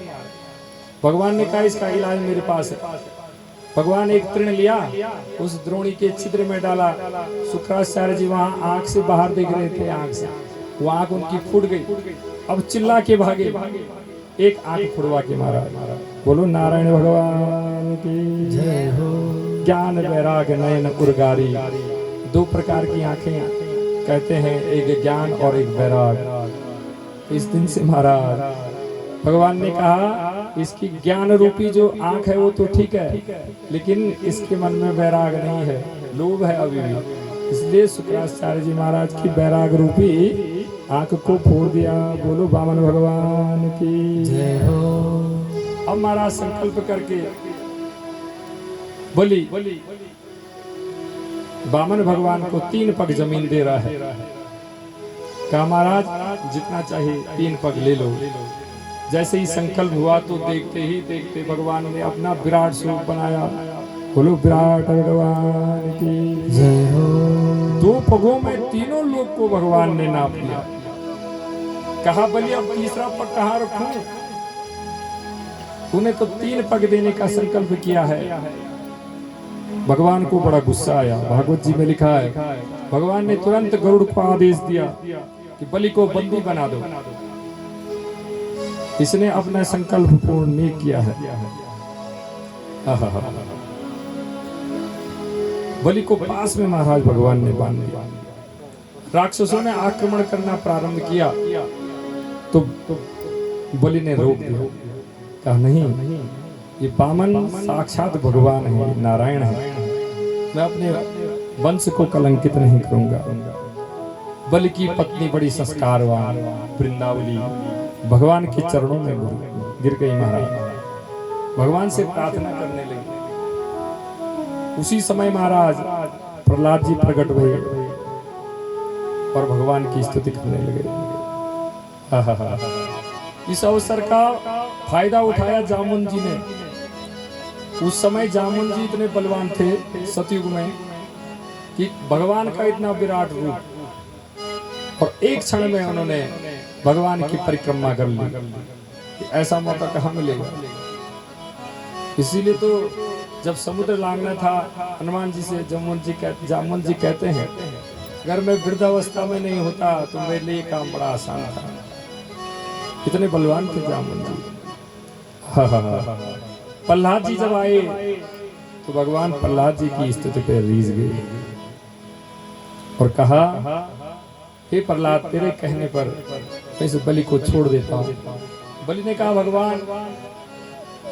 S1: भगवान ने कहा इसका इलाज मेरे पास है। भगवान एक तृण लिया, उस द्रोणी के छिद्र में डाला। शुक्राचार्य जी वहां आंख से बाहर देख रहे थे, आंख से वो आंख उनकी फूट गई। अब चिल्ला के भागे, एक आंख फुड़वा के मारा। बोलो नारायण भगवान की जय हो। ज्ञान वैराग नयन उर्गारी, 2 प्रकार की आंखें कहते हैं, एक ज्ञान और एक वैराग। इस दिन से महाराज भगवान ने कहा इसकी ज्ञान रूपी जो आंख है वो तो ठीक है, लेकिन इसके मन में वैराग नहीं है, लोभ है अभी भी। इसलिए शुक्राचार्य जी महाराज की वैराग रूपी आंख को फोड़ दिया। बोलो वामन भगवान की जय हो। अब महाराज संकल्प करके बलि वामन भगवान को 3 पग जमीन दे रहा है। कहा महाराज जितना चाहिए 3 पग ले लो। जैसे ही संकल्प हुआ तो देखते ही देखते भगवान ने अपना विराट स्वरूप बनाया। बोलो विराट भगवान की जय हो। 2 पगों में तीनों लोग को भगवान ने नाप लिया। कहा बलि अब तीसरा पग कहाँ रखूं? तूने तो 3 पग देने का संकल्प किया है। भगवान को बड़ा गुस्सा आया। भागवत जी में लिखा है भगवान ने तुरंत गरुड़ को आदेश दिया कि बलि को बंदी बना दो। इसने अपना संकल्प पूर्ण नहीं किया है। बलि को पास में महाराज भगवान ने बांध दिया। राक्षसों ने आक्रमण करना प्रारंभ किया तो बलि ने रोक दिया। कहा नहीं, ये वामन साक्षात भगवान है, नारायण है, मैं अपने वंश को कलंकित नहीं करूंगा। बलि की पत्नी बड़ी संस्कारवान वृंदावली भगवान के चरणों में गिर गई। महाराज भगवान से प्रार्थना करने लगी। उसी समय महाराज प्रहलाद जी प्रकट हुए और भगवान की स्तुति करने लगे। इस अवसर का फायदा उठाया जामुन जी ने। उस समय जामुन जी इतने बलवान थे सतयुग में कि भगवान का इतना विराट रूप, और एक क्षण में उन्होंने भगवान की परिक्रमा कर ली। ऐसा मौका कहाँ मिलेगा? इसीलिए तो जब समुद्र लांघना था हनुमान जी से जामुन जी कहते हैं अगर मैं वृद्धावस्था में नहीं होता तो मेरे लिए काम बड़ा आसान था। कितने बलवान थे जामुन जी। प्रहलाद जी जब आए तो भगवान प्रहलाद जी की स्तुति पे रीझ गए और कहा हे प्रहलाद तेरे कहने पर मैं इस बलि को छोड़ देता हूँ। बलि ने कहा भगवान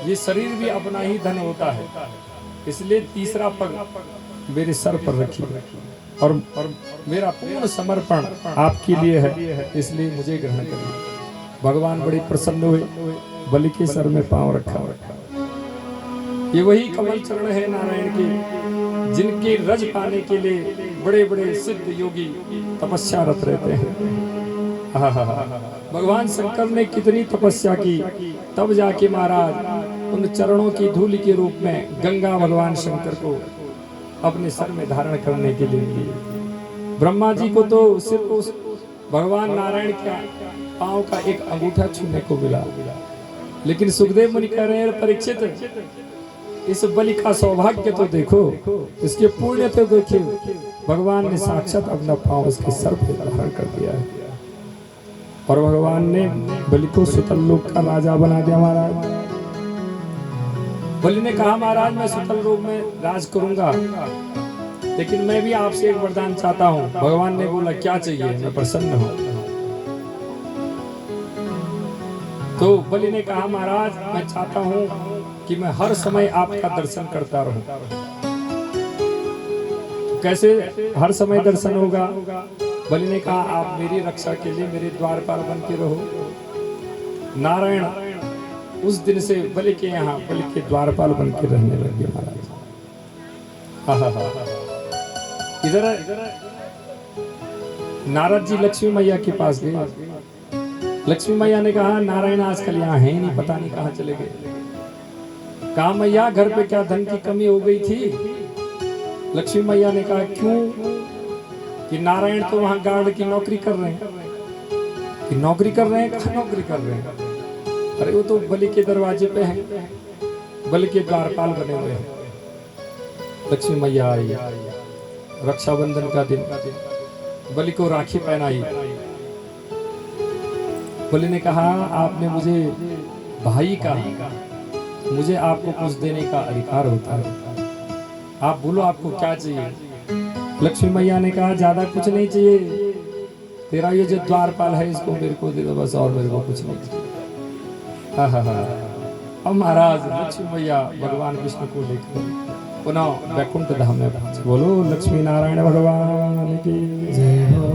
S1: ये शरीर भी अपना ही धन होता है, इसलिए तीसरा पग मेरे सर पर रखिए और मेरा पूर्ण समर्पण आपके लिए है, इसलिए मुझे ग्रहण करिए। भगवान बड़े प्रसन्न हुए, बलि के सर में पांव रखा। ये वही कमल चरण है नारायण के, जिनके रज पाने के लिए बड़े बड़े सिद्ध योगी तपस्यारत रहते हैं। भगवान शंकर ने कितनी तपस्या की, तब जाके महाराज उन चरणों की धूलि के रूप में गंगा भगवान शंकर को अपने सर में धारण करने के लिए दी। ब्रह्मा जी को तो सिर्फ उस भगवान नारायण का पांव का एक अंगूठा छूने को मिला, लेकिन सुखदेव मुनि कह रहे हैं परीक्षित, इस बलि का सौभाग्य तो देखो, इसके पुण्य तो देखिए, भगवान ने साक्षात अपना पांव उसके सर पे धारण कर दिया है और भगवान ने बलि को सुतल लोक का राजा बना दिया। महाराज बलि ने कहा महाराज मैं सुतल लोक में राज करूंगा, लेकिन मैं भी आपसे एक वरदान चाहता हूं। भगवान ने बोला क्या चाहिए, मैं प्रसन्न हूं। तो बलि ने कहा महाराज मैं चाहता हूं कि मैं हर समय आपका दर्शन करता रहूं। कैसे हर समय दर्शन होगा? बलि ने कहा आप मेरी रक्षा के लिए मेरे द्वारपाल बन के रहो। नारायण उस दिन से बलि के यहाँ बलि के द्वारपाल बन के रहने लगे। महाराज इधर नारद जी लक्ष्मी मैया के पास गए। लक्ष्मी मैया ने कहा नारायण आजकल यहाँ है ही नहीं, पता नहीं कहाँ चले गए। कहा मैया घर पे क्या धन की कमी हो गई थी? लक्ष्मी मैया ने कहा क्यों? कि नारायण तो वहां गार्ड की नौकरी कर रहे हैं। कि नौकरी कर रहे हैं? कहाँ नौकरी कर रहे हैं? अरे वो तो बलि के दरवाजे पे हैं, बलि के द्वारपाल बने हुए हैं। लक्ष्मी मैया आई, रक्षाबंधन का दिन, बलि को राखी पहनाई। बलि ने कहा आपने मुझे भाई कहा, मुझे आपको कुछ देने का अधिकार होता है, आप बोलो आपको क्या चाहिए? लक्ष्मी मैया ने कहा ज्यादा कुछ नहीं चाहिए, तेरा ये जो द्वारपाल है इसको मेरे को दे दो बस, और मेरे को कुछ नहीं चाहिए। अब महाराज लक्ष्मी मैया भगवान विष्णु को लेकर पुनः वैकुंठ धाम में पहुंचे। बोलो लक्ष्मी नारायण भगवान की जय हो।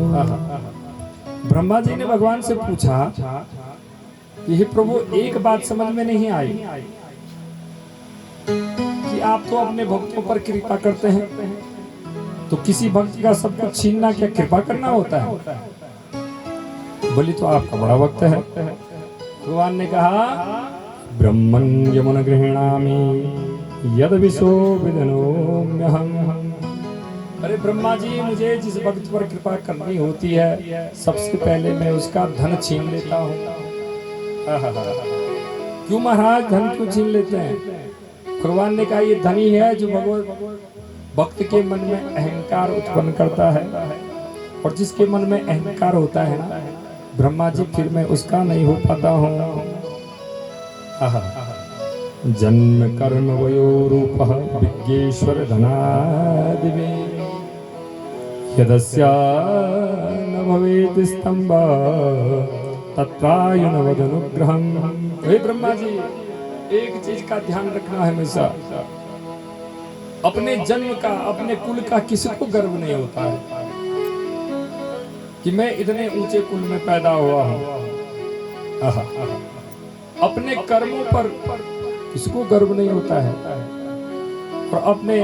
S1: ब्रह्मा जी ने भगवान से पूछा यह प्रभु एक बात समझ में नहीं आई कि आप तो अपने भक्तों पर कृपा करते हैं, तो किसी भक्त का सब कुछ छीनना क्या कृपा करना होता है? बोली तो आपका बड़ा भक्त है। भगवान ने कहा ब्रह्मण यमुन गृह्णामि यद विशो विदनोम्यहम्। अरे ब्रह्मा जी मुझे जिस भक्त पर कृपा करनी होती है सबसे पहले मैं उसका धन छीन लेता हूँ। क्यों महाराज धन क्यों छीन लेते हैं? भगवान ने कहा ये धन ही है जो भगवान भक्त के मन में अहंकार उत्पन्न करता है, और जिसके मन में अहंकार होता है ना ब्रह्मा जी फिर मैं उसका नहीं हो पाता हूँ। जन्म कर्म वयो रूप विज्ञेश्वर धनादिवे यदस्या न भवेत् स्तंभ तत्रायुन वदनुग्रहम्। हे ब्रह्मा जी एक चीज का ध्यान रखना है हमेशा, अपने जन्म का अपने कुल का किसी को गर्व नहीं होता है कि मैं इतने ऊंचे कुल में पैदा हुआ हूं। अपने कर्मों पर किसको गर्व नहीं होता है, और अपने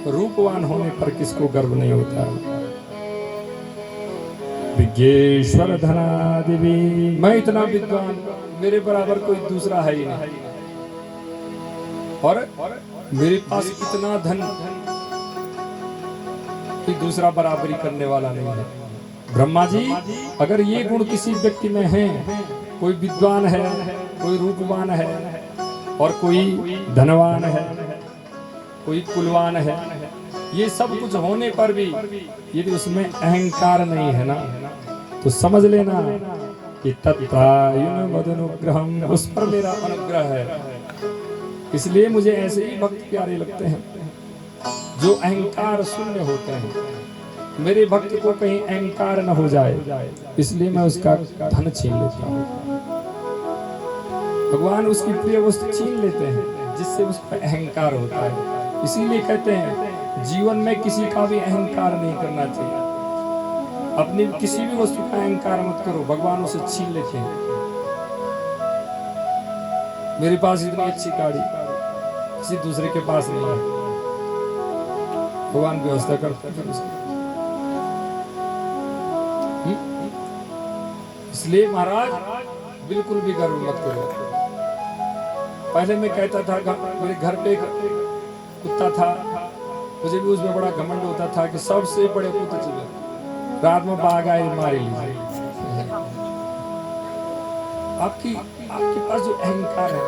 S1: रूपवान होने पर किसको गर्व नहीं होता है। विज्ञेश्वर धनादिवी, मैं इतना विद्वान, मेरे बराबर कोई दूसरा है ही नहीं, और मेरे पास इतना धन कि दूसरा बराबरी करने वाला नहीं है। ब्रह्मा जी अगर ये गुण किसी व्यक्ति में है, कोई विद्वान है, कोई रूपवान है, और कोई धनवान है, कोई कुलवान है, ये सब कुछ होने पर भी यदि उसमें अहंकार नहीं है ना, तो समझ लेना कि तत्रायुन मदनुग्रहम्, उस पर मेरा अनुग्रह है। इसलिए मुझे ऐसे ही भक्त प्यारे लगते हैं जो अहंकार शून्य होते हैं। मेरे भक्त को कहीं अहंकार न हो जाए, इसलिए मैं उसका धन छीन लेता हूँ। भगवान उसकी प्रिय वस्तु छीन लेते हैं जिससे उस पर अहंकार होता है। इसीलिए कहते हैं जीवन में किसी का भी अहंकार नहीं करना चाहिए। अपनी किसी भी वस्तु का अहंकार मत करो, भगवान उसे छीन लेते हैं। मेरे पास इतनी अच्छी गाड़ी, किसी दूसरे के पास नहीं है, भगवान व्यवस्था करते हैं फिर उसकी। इसलिए महाराज बिल्कुल भी गर्व मत करो। पहले मैं कहता था, मेरे घर पे एक कुत्ता था, मुझे भी उसमें बड़ा घमंड होता था कि सबसे बड़े कुत्ते चले, रात में बाघ आए मार लीजिए। आपके पास जो अहंकार है,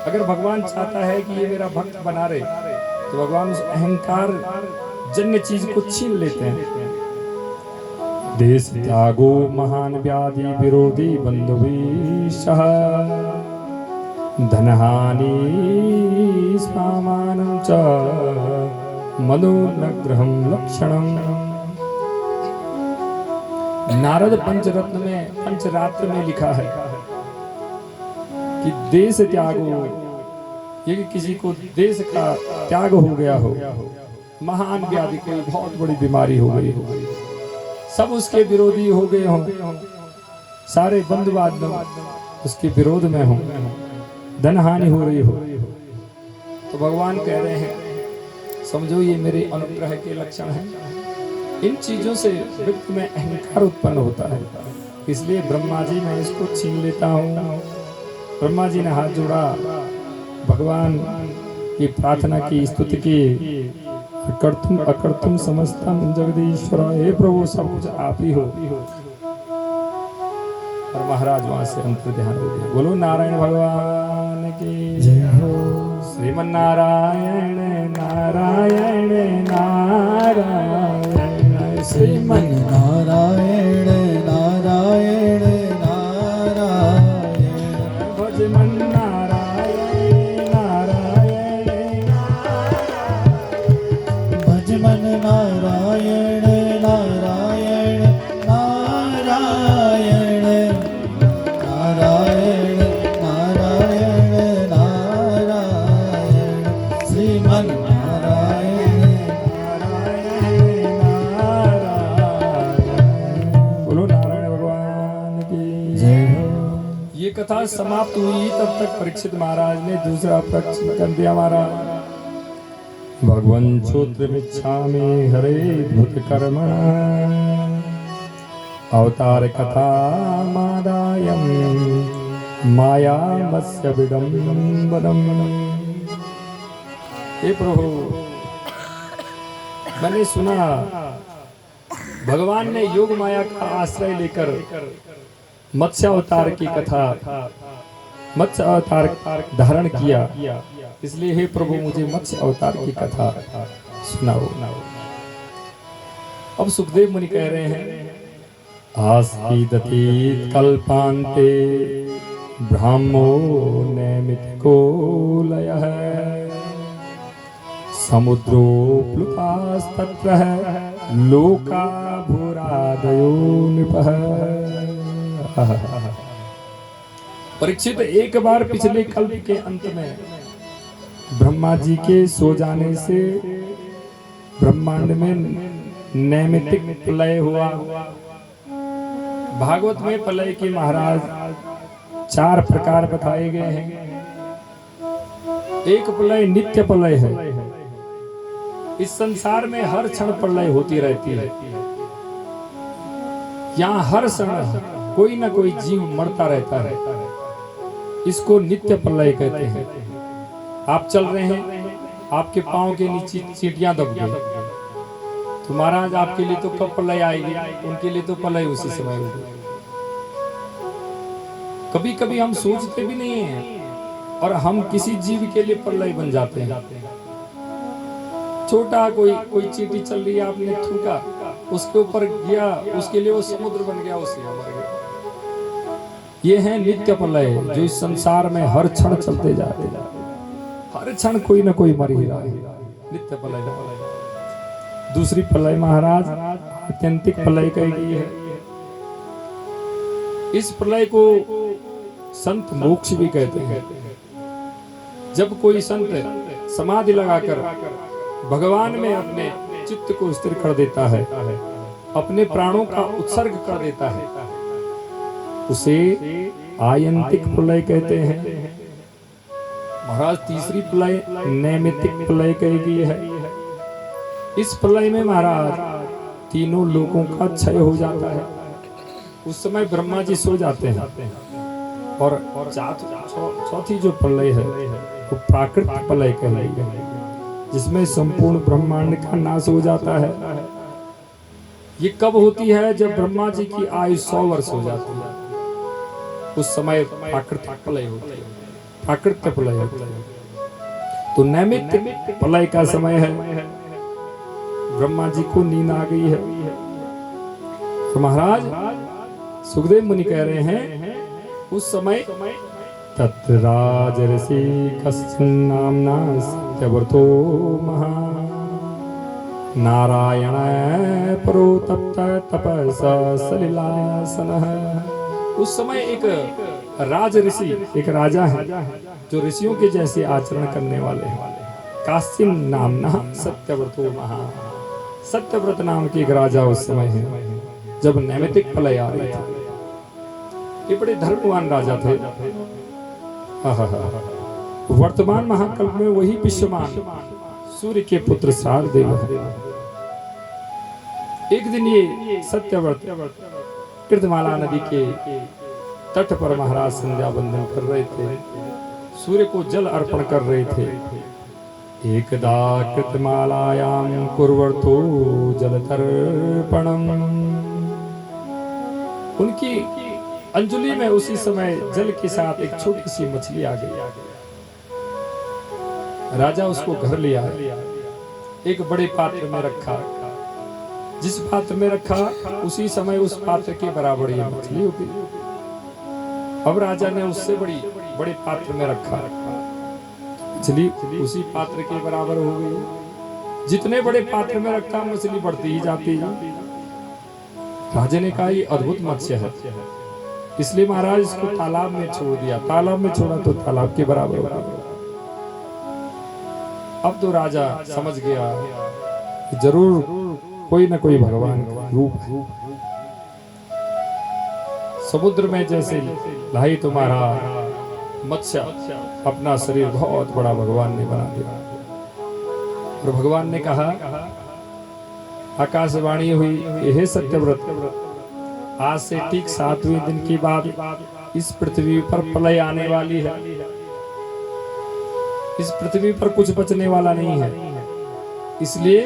S1: अगर भगवान चाहता है कि ये मेरा भक्त बना रहे, तो भगवान उस अहंकार जन्य चीज को छीन लेते हैं। देश त्यागो महान व्याधि विरोधी बंधुवीशः धनहानि सामानं च मनोनग्रहं लक्षणम्। नारद पंचरत्न में पंचरात्र में लिखा है कि देश त्यागो, ये कि किसी को देश का त्याग हो गया हो, महान व्याधि, कोई बहुत बड़ी बीमारी हो गई हो, सब उसके विरोधी हो गए हों, सारे बंधु बांधव उसके विरोध में हों, धन हानि हो रही हो, तो भगवान कह रहे हैं समझो ये मेरे अनुग्रह के लक्षण हैं। इन चीजों से व्यक्ति में अहंकार उत्पन्न होता है। इसलिए ब्रह्मा जी मैं इसको छीन लेता हूँ। ब्रह्मा जी ने हाथ जोड़ा, भगवान की प्रार्थना की, स्तुति की, अकर्तुम अकर्तुम समस्तम जगदीश्वर, हे प्रभु सब कुछ आप ही हो। और महाराज वहां से अंतर ध्यान हो गया। बोलो नारायण भगवान की जय हो। श्रीमन नारायण नारायण नारायण, श्रीमन
S2: नारायण नारायण नारायण,
S1: भज मन नारायण नारायण नारायण,
S2: भज मन नारायण नारायण नारायण, नारायण नारायण नारायण, श्रीमन नारायण
S1: नारायण नारायण। बोलो नारायण भगवान की
S2: जय हो।
S1: ये कथा समाप्त हुई, तब तक परीक्षित महाराज ने दूसरा प्रश्न कर दिया। महाराज भगवन् श्रोत्रमिच्छामि हरे भूत कर्म अवतार कथा मादायं मायामस्य विडम्बनम्। हे प्रभु, मैंने सुना भगवान ने योग माया का आश्रय लेकर मत्स्य अवतार की कथा, मत्स्य अवतार धारण किया। इसलिए हे प्रभु मुझे मत्स्य अवतार की कथा सुनाओ। अब सुखदेव मुनि कह रहे हैं आस्तीदतीत कल्पान्ते ब्रह्मो नैमित्तिको लयः समुद्रो प्लुतास्तत्र लोका भूरादयो नृपः। परीक्षित, एक बार पिछले कल्प के अंत में ब्रह्मा जी के सो जाने से ब्रह्मांड में नैमित्तिक प्रलय हुआ। भागवत में प्रलय के महाराज 4 प्रकार बताए गए हैं। एक प्रलय नित्य प्रलय है। इस संसार में हर क्षण प्रलय होती रहती है। यहाँ हर समय कोई ना कोई जीव मरता रहता है। इसको नित्य प्रलय कहते हैं। आप चल रहे हैं, आपके पांव के नीचे चींटियां दब गई, तो महाराज आपके लिए तो कब प्रलय आएगी, उनके लिए तो प्रलय उसी समय होगी। कभी कभी हम सोचते भी नहीं हैं और हम किसी जीव के लिए प्रलय बन जाते हैं। छोटा कोई चींटी चल रही है, आपने थूका, उसके ऊपर गया, उसके लिए वो समुद्र बन गया, उसी में मर गया। ये है नित्य प्रलय जो इस संसार में हर क्षण चलते जाते हैं। हर क्षण कोई ना कोई मर ही रहा है। नित्य प्रलय। दूसरी प्रलय महाराज आत्यंतिक प्रलय कही गई है। इस प्रलय को संत मोक्ष भी कहते हैं। जब कोई संत समाधि लगाकर भगवान में अपने चित्त को स्थिर कर देता है, अपने प्राणों का उत्सर्ग कर देता है, उसे आयंतिक प्रलय कहते हैं। महाराज तीसरी प्रलय नैमित्तिक प्रलय कही गई है। इस प्रलय में महाराज तीनों लोगों का क्षय हो जाता है। उस समय ब्रह्मा जी सो जाते हैं और चौथी जो प्रलय है वो प्राकृतिक प्रलय कही गई है, जिसमें संपूर्ण ब्रह्मांड का नाश हो जाता है। ये कब होती है? जब ब्रह्मा जी की आयु 100 वर्ष हो जाती है, उस समय प्राकृतिक प्रलय होती है, प्राकृतिक प्रलय होती है। तो नैमित्तिक प्रलय का समय है। ब्रह्मा जी को नींद आ गई है तो महाराज सुखदेव मुनि कह रहे हैं उस समय तत्र राजर्षि कश्चिन नामना सत्यव्रतो महा नारायण परो तप्त तपसा सलिलासनः। उस समय एक राज ऋषि, एक राजा है जो ऋषियों के जैसे आचरण करने वाले हैं। काश्चिन नामना सत्यव्रतो महा, सत्यव्रत नाम के एक राजा उस समय है जब नैमित्तिक प्रलय आ रही थी। ये बड़े धर्मवान राजा थे। वर्तमान महाकल्प में वही विश्वमान सूर्य के पुत्र शारदेव है। एक दिन ये सत्यव्रत कृतमाला नदी के तट पर महाराज संध्या वंदन कर रहे थे, सूर्य को जल अर्पण कर रहे थे। एकदा कृतमालायां कुर्वतो जलतर्पणम्। उनकी अंजलि में उसी समय जल के साथ एक छोटी सी मछली आ गई। राजा उसको घर ले आया, एक बड़े पात्र में रखा। जिस पात्र में रखा उसी समय उस पात्र के बराबर ये मछली हो गई। अब राजा ने उससे बड़े पात्र में रखा, मछली उसी पात्र के बराबर हो गई। जितने बड़े पात्र में रखा मछली बढ़ती ही जाती है। राजा ने कहा ये अद्भुत मत्स्य है, इसलिए महाराज इसको तालाब में छोड़ दिया। तालाब में छोड़ा तो तालाब के बराबर हो गया। अब तो राजा समझ गया जरूर कोई ना कोई भगवान का रूप है। समुद्र में जैसे लाई तुम्हारा मत्स्य अपना शरीर बहुत बड़ा भगवान ने बना दिया। और भगवान ने कहा, आकाशवाणी हुई, हे सत्यव्रत, आज से ठीक 7वें दिन के बाद इस पृथ्वी पर प्रलय आने वाली है। इस पृथ्वी पर कुछ बचने वाला नहीं है, इसलिए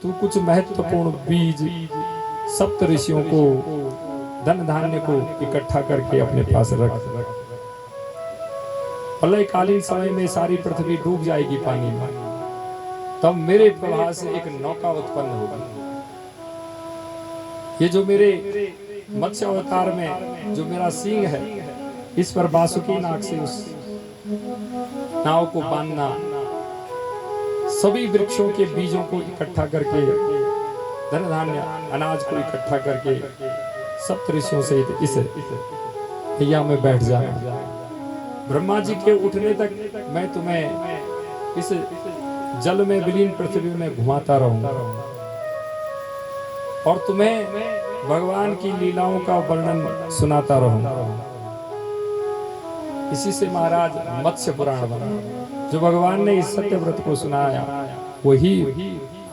S1: तू कुछ महत्वपूर्ण बीज सप्त ऋषियों को, धन धान्य को इकट्ठा करके अपने पास रख। प्रलयकालीन समय में सारी पृथ्वी डूब जाएगी पानी में, तब मेरे प्रभाव से एक नौका उत्पन्न होगी। ये जो मेरे मत्स्य अवतार में जो मेरा सींग है, इस पर बासुकी नाग से उस नाव को बांधना, सभी वृक्षों के बीजों को इकट्ठा करके, धन धान्य अनाज को इकट्ठा करके सप्त ऋषियों से इस नैया में बैठ जाना। ब्रह्मा जी के उठने तक मैं तुम्हें इस जल में विलीन पृथ्वी में घुमाता रहूंगा और तुम्हें भगवान की लीलाओं का वर्णन सुनाता रहूंगा। इसी से महाराज मत्स्य पुराण बना, जो भगवान ने इस सत्यव्रत को सुनाया वही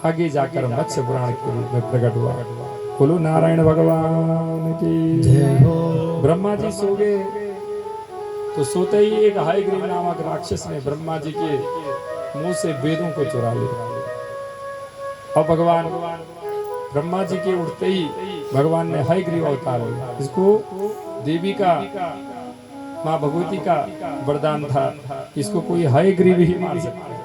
S1: आगे जाकर मत्स्य पुराण के रूप में प्रकट हुआ। बोलो नारायण भगवान की जय हो। ब्रह्मा जी सो गए तो सोते ही एक हायग्रीव नामक राक्षस ने ब्रह्मा जी के मुंह से वेदों को चुरा लिया। अब भगवान ब्रह्मा जी के उठते ही भगवान ने हायग्रीव अवतार लिया। इसको देवी का, माँ भगवती का वरदान था, इसको कोई हायग्रीव ही मार सकता है,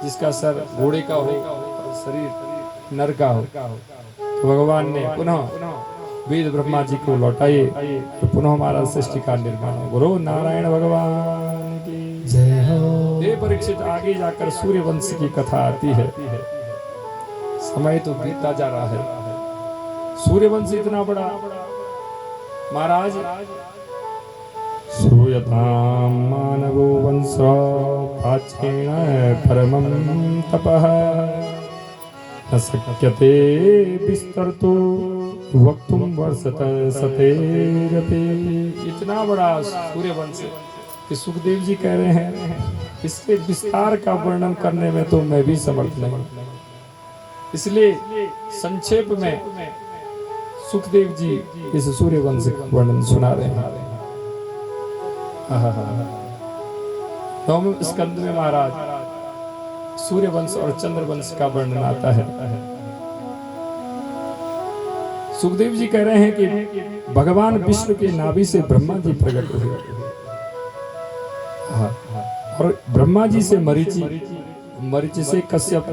S1: जिसका सर घोड़े का हो और शरीर नर का हो। तो भगवान ने पुनः वेद ब्रह्मा जी को लौटाए तो पुनः हमारा सृष्टि का निर्माण हो। बोलो नारायण भगवान की जय हो। ये परीक्षित आगे जाकर सूर्य वंश की कथा आती है। समय तो बीतता जा रहा है। सूर्य वंश इतना बड़ा महाराज, श्रूयतां मानवो वंशो प्राचीन परमं तपः न शक्यते विस्तरतो वक्तुं वर्षत सतेरपि। इतना बड़ा सूर्य वंश कि सुखदेव जी कह रहे हैं इसके विस्तार का वर्णन करने में तो मैं भी समर्थ नहीं, इसलिए संक्षेप में सुखदेव जी इस सूर्यवंश का वर्णन सुना रहे हैं। नवम स्कंद में महाराज सूर्यवंश और चंद्रवंश का वर्णन आता है। सुखदेव जी कह रहे हैं कि भगवान विष्णु के नाभि से ब्रह्मा जी प्रकट हुए, और ब्रह्मा जी से मरीचि, मरीचि से कश्यप,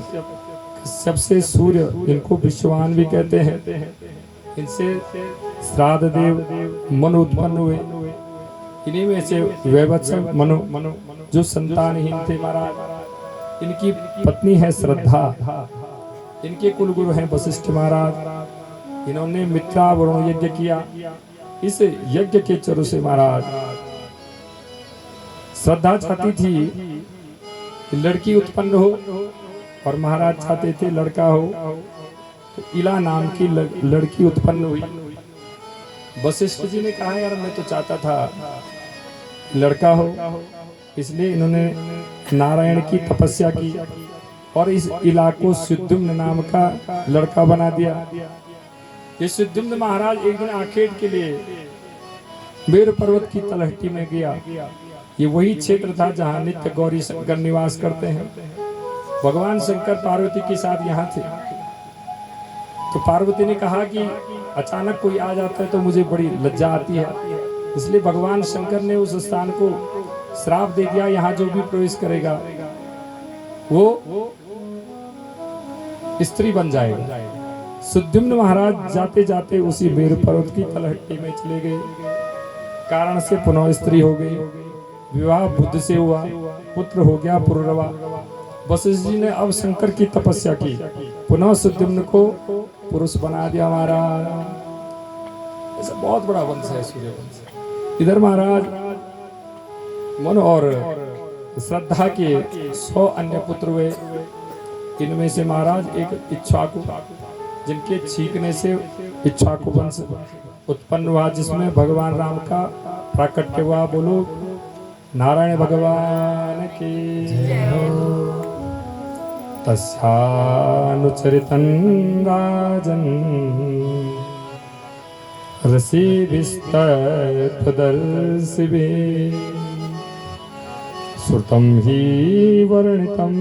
S1: कश्यप से सूर्य, इनको विश्ववान भी कहते हैं, इनसे श्राद्ध देव मनु उत्पन्न हुए, इन्हीं में से वैवत्स मनु जो संतानहीन थे महाराज, इनकी पत्नी है श्रद्धा, इनके कुलगुरु हैं वशिष्ठ महाराज, इन्होंने मित्रा वरुण यज्ञ किया। इस यज्ञ के चरु से महाराज श्रद्धा चाहती थी कि लड़की उत्पन्न हो, और महाराज चाहते थे लड़का हो, तो इला नाम की लड़की उत्पन्न हुई। वशिष्ठ जी ने कहा यार मैं तो चाहता था लड़का हो, इसलिए इन्होंने नारायण की तपस्या की और इस इला को सुद्युम्न नाम का लड़का बना दिया। ये सुद्युम्न महाराज एक दिन आखेट के लिए मेरु पर्वत की तलहटी में गया। ये वही क्षेत्र था जहाँ नित्य गौरी शंकर निवास करते हैं। भगवान शंकर पार्वती के साथ यहाँ थे, तो पार्वती ने कहा कि अचानक कोई आ जाता है तो मुझे बड़ी लज्जा आती है, इसलिए भगवान शंकर ने उस स्थान को श्राप दे दिया, यहाँ जो भी प्रवेश करेगा वो स्त्री बन जाएगा। सुद्युम्न महाराज जाते जाते उसी मेरु पर्वत की तलहटी में चले गए, कारण से पुनः स्त्री हो गई, विवाह बुद्ध से हुआ, पुत्र हो गया पुररवा। वशिष्ठ जी ने अब शंकर की तपस्या की, पुनः सुद्युम्न को पुरुष बना दिया महाराज। ऐसा बहुत बड़ा वंश है सूर्यवंश। इधर महाराज मन और श्रद्धा के 100 अन्य पुत्र हुए, इनमें से महाराज एक इक्ष्वाकु, जिनके छींकने से इक्ष्वाकु वंश उत्पन्न हुआ, जिसमें भगवान राम का प्राकट्य हुआ। बोलो नारायण भगवान की तस्यानुचरितं राजन् रसिभिस्तत्त्वदर्शिभिः श्रुतं हि वर्णितम्